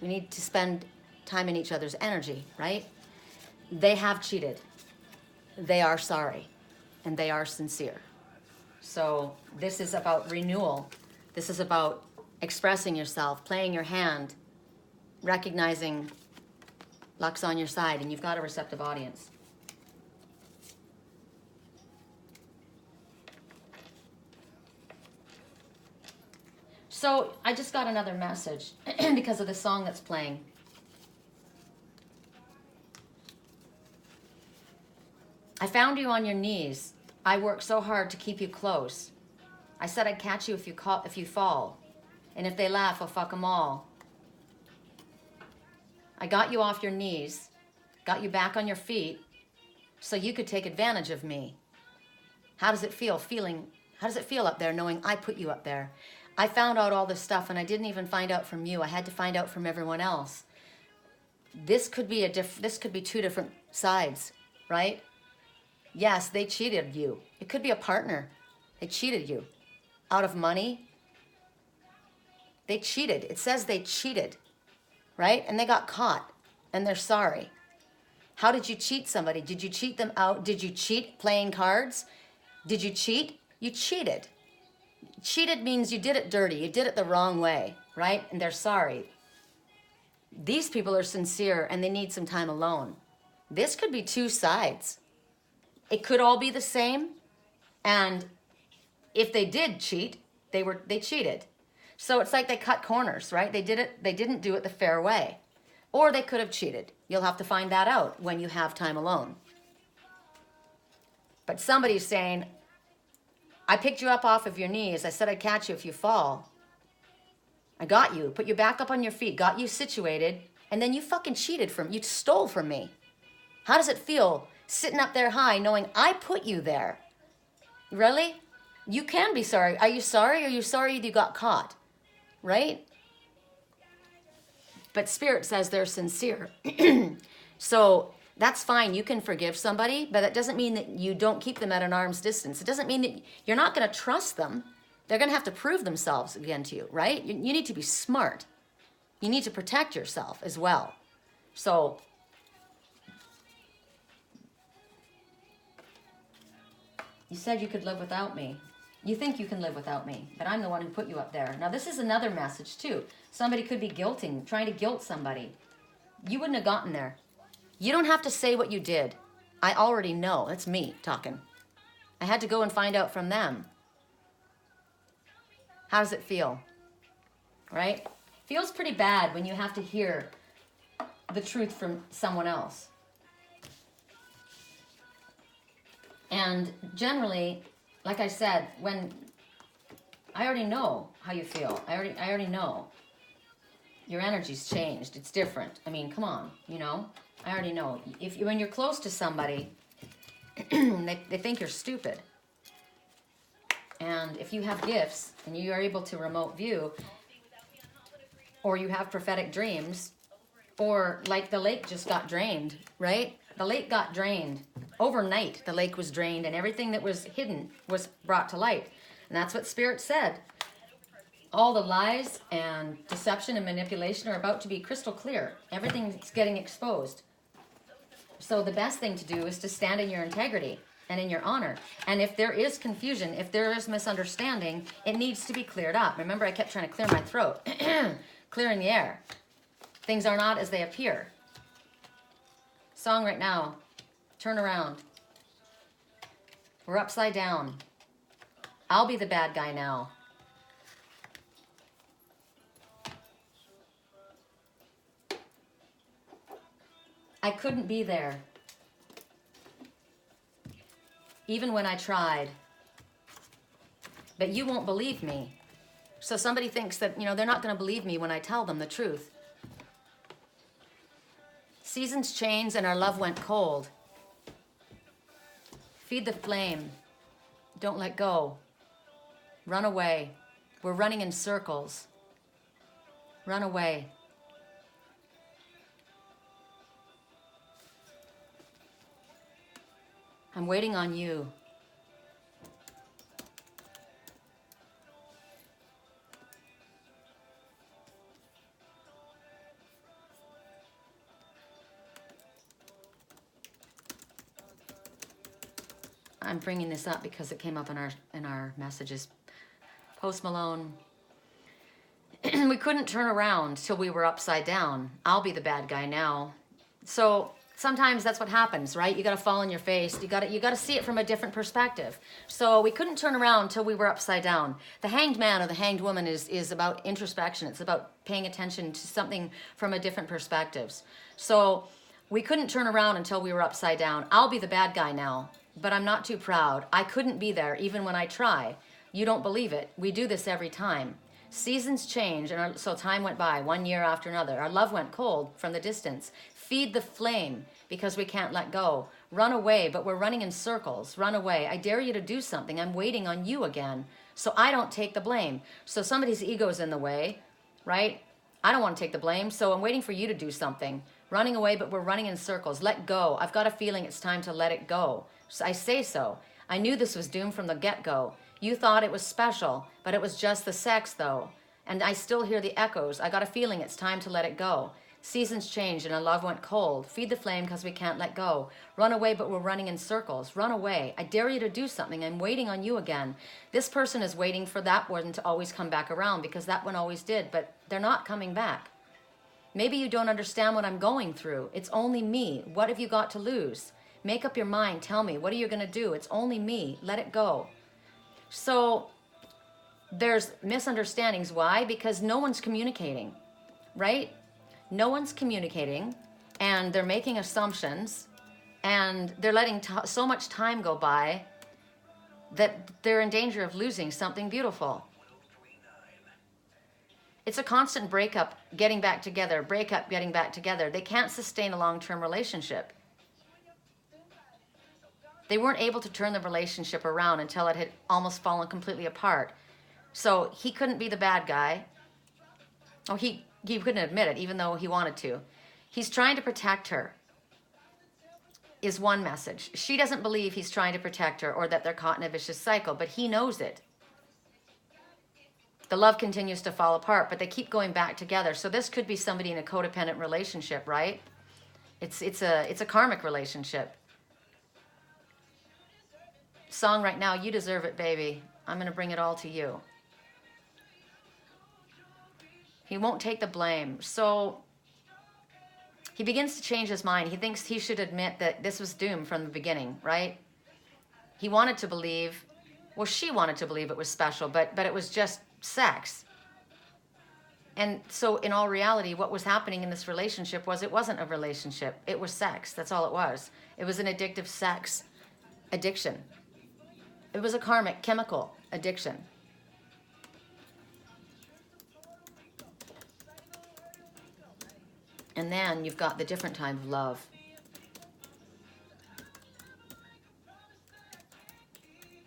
We need to spend time in each other's energy, right? They have cheated. They are sorry. And they are sincere. So this is about renewal. This is about expressing yourself, playing your hand, recognizing luck's on your side and you've got a receptive audience. So I just got another message because of the song that's playing. I found you on your knees. I worked so hard to keep you close. I said I'd catch you if you fall. And if they laugh, I'll fuck them all. I got you off your knees, got you back on your feet, so you could take advantage of me. How does it feel up there knowing I put you up there? I found out all this stuff and I didn't even find out from you. I had to find out from everyone else. This could be two different sides, right? Yes, they cheated you. It could be a partner. They cheated you. Out of money. They cheated. It says they cheated, right? And they got caught and they're sorry. How did you cheat somebody? Did you cheat them out? Did you cheat playing cards? Did you cheat? You cheated. Cheated means you did it dirty. You did it the wrong way, right? And they're sorry. These people are sincere and they need some time alone. This could be two sides. It could all be the same. And if they did cheat, they cheated. So it's like they cut corners, right? They didn't do it the fair way. Or they could have cheated. You'll have to find that out when you have time alone. But somebody's saying, I picked you up off of your knees. I said I'd catch you if you fall. I got you, put you back up on your feet, got you situated, and then you fucking cheated you stole from me. How does it feel sitting up there high knowing I put you there? Really? You can be sorry. Are you sorry? Are you sorry you got caught? Right? But Spirit says they're sincere. So that's fine. You can forgive somebody, but that doesn't mean that you don't keep them at an arm's distance. It doesn't mean that you're not going to trust them. They're going to have to prove themselves again to you, right? You need to be smart. You need to protect yourself as well. So you said you could live without me. You think you can live without me, but I'm the one who put you up there. Now, this is another message, too. Somebody could be trying to guilt somebody. You wouldn't have gotten there. You don't have to say what you did. I already know. That's me talking. I had to go and find out from them. How does it feel? Right? Feels pretty bad when you have to hear the truth from someone else. And generally, like I said, when I already know how you feel. I already know. Your energy's changed. It's different. I mean, come on, you know? I already know. When you're close to somebody, they think you're stupid. And if you have gifts and you are able to remote view, or you have prophetic dreams, or like the lake just got drained, right? The lake got drained. Overnight, the lake was drained and everything that was hidden was brought to light. And that's what Spirit said. All the lies and deception and manipulation are about to be crystal clear. Everything's getting exposed. So the best thing to do is to stand in your integrity and in your honor. And if there is confusion, if there is misunderstanding, it needs to be cleared up. Remember, I kept trying to clear my throat. Clearing the air. Things are not as they appear. Song right now. Turn around. We're upside down. I'll be the bad guy now. I couldn't be there. Even when I tried. But you won't believe me. So somebody thinks that, they're not going to believe me when I tell them the truth. Seasons changed and our love went cold. Feed the flame. Don't let go. Run away. We're running in circles. Run away. I'm waiting on you. I'm bringing this up because it came up in our messages. Post Malone. we couldn't turn around till we were upside down. I'll be the bad guy now. So sometimes that's what happens, right? You got to fall on your face. You got to see it from a different perspective. So we couldn't turn around till we were upside down. The hanged man or the hanged woman is about introspection. It's about paying attention to something from a different perspectives. So we couldn't turn around until we were upside down. I'll be the bad guy now, but I'm not too proud. I couldn't be there even when I try. You don't believe it. We do this every time. Seasons change, and so time went by, 1 year after another. Our love went cold from the distance. Feed the flame, because we can't let go. Run away, but we're running in circles. Run away. I dare you to do something. I'm waiting on you again, so I don't take the blame. So somebody's ego is in the way, right? I don't want to take the blame, so I'm waiting for you to do something. Running away, but we're running in circles. Let go. I've got a feeling it's time to let it go. So I say so. I knew this was doomed from the get-go. You thought it was special, but it was just the sex, though. And I still hear the echoes. I got a feeling it's time to let it go. Seasons changed and our love went cold. Feed the flame because we can't let go. Run away, but we're running in circles. Run away. I dare you to do something. I'm waiting on you again. This person is waiting for that one to always come back around because that one always did, but they're not coming back. Maybe you don't understand what I'm going through. It's only me. What have you got to lose? Make up your mind. Tell me. What are you going to do? It's only me. Let it go. So there's misunderstandings. Why? Because no one's communicating, right? No one's communicating, and they're making assumptions, and they're letting so much time go by that they're in danger of losing something beautiful. It's a constant breakup, getting back together, breakup, getting back together. They can't sustain a long-term relationship. They weren't able to turn the relationship around until it had almost fallen completely apart. So he couldn't be the bad guy. Oh, he couldn't admit it, even though he wanted to. He's trying to protect her, is one message. She doesn't believe he's trying to protect her or that they're caught in a vicious cycle, but he knows it. The love continues to fall apart, but they keep going back together. So this could be somebody in a codependent relationship, right? It's a karmic relationship. Song right now, you deserve it, baby. I'm going to bring it all to you. He won't take the blame. So he begins to change his mind. He thinks he should admit that this was doomed from the beginning, right? He wanted to believe, well, she wanted to believe it was special, but it was just sex. And so in all reality, what was happening in this relationship was it wasn't a relationship. It was sex. That's all it was. It was an addictive sex addiction. It was a karmic chemical addiction. And then you've got the different type of love.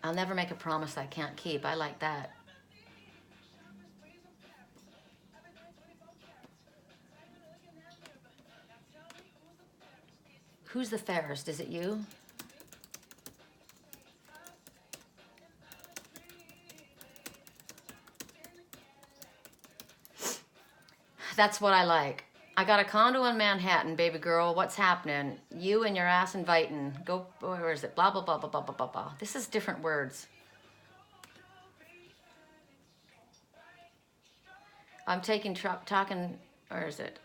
I'll never make a promise I can't keep. I like that. Who's the fairest? Is it you? That's what I like. I got a condo in Manhattan, baby girl. What's happening? You and your ass inviting. Go, where is it? Blah, blah, blah, blah, blah, blah, blah, blah. This is different words. I'm talking, where is it?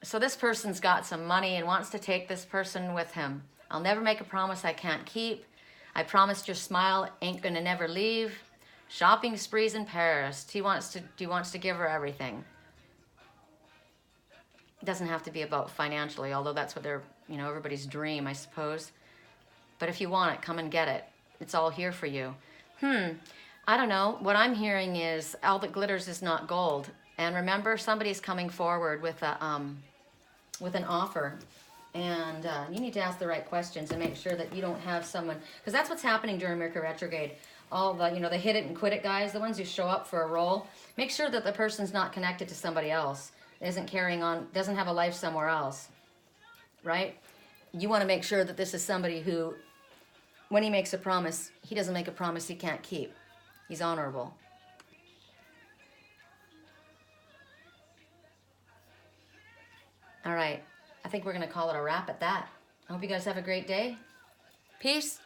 So this person's got some money and wants to take this person with him. I'll never make a promise I can't keep. I promised your smile ain't gonna never leave. Shopping sprees in Paris. He wants to give her everything. It doesn't have to be about financially, although that's what they're, everybody's dream, I suppose. But if you want it, come and get it. It's all here for you. I don't know. What I'm hearing is all that glitters is not gold. And remember, somebody's coming forward with an offer. And you need to ask the right questions and make sure that you don't have someone, because that's what's happening during Mercury retrograde. All the, the hit it and quit it guys, the ones who show up for a role, make sure that the person's not connected to somebody else. Isn't carrying on, doesn't have a life somewhere else, right? You want to make sure that this is somebody who, when he makes a promise, he doesn't make a promise he can't keep. He's honorable. All right, I think we're going to call it a wrap at that. I hope you guys have a great day. Peace.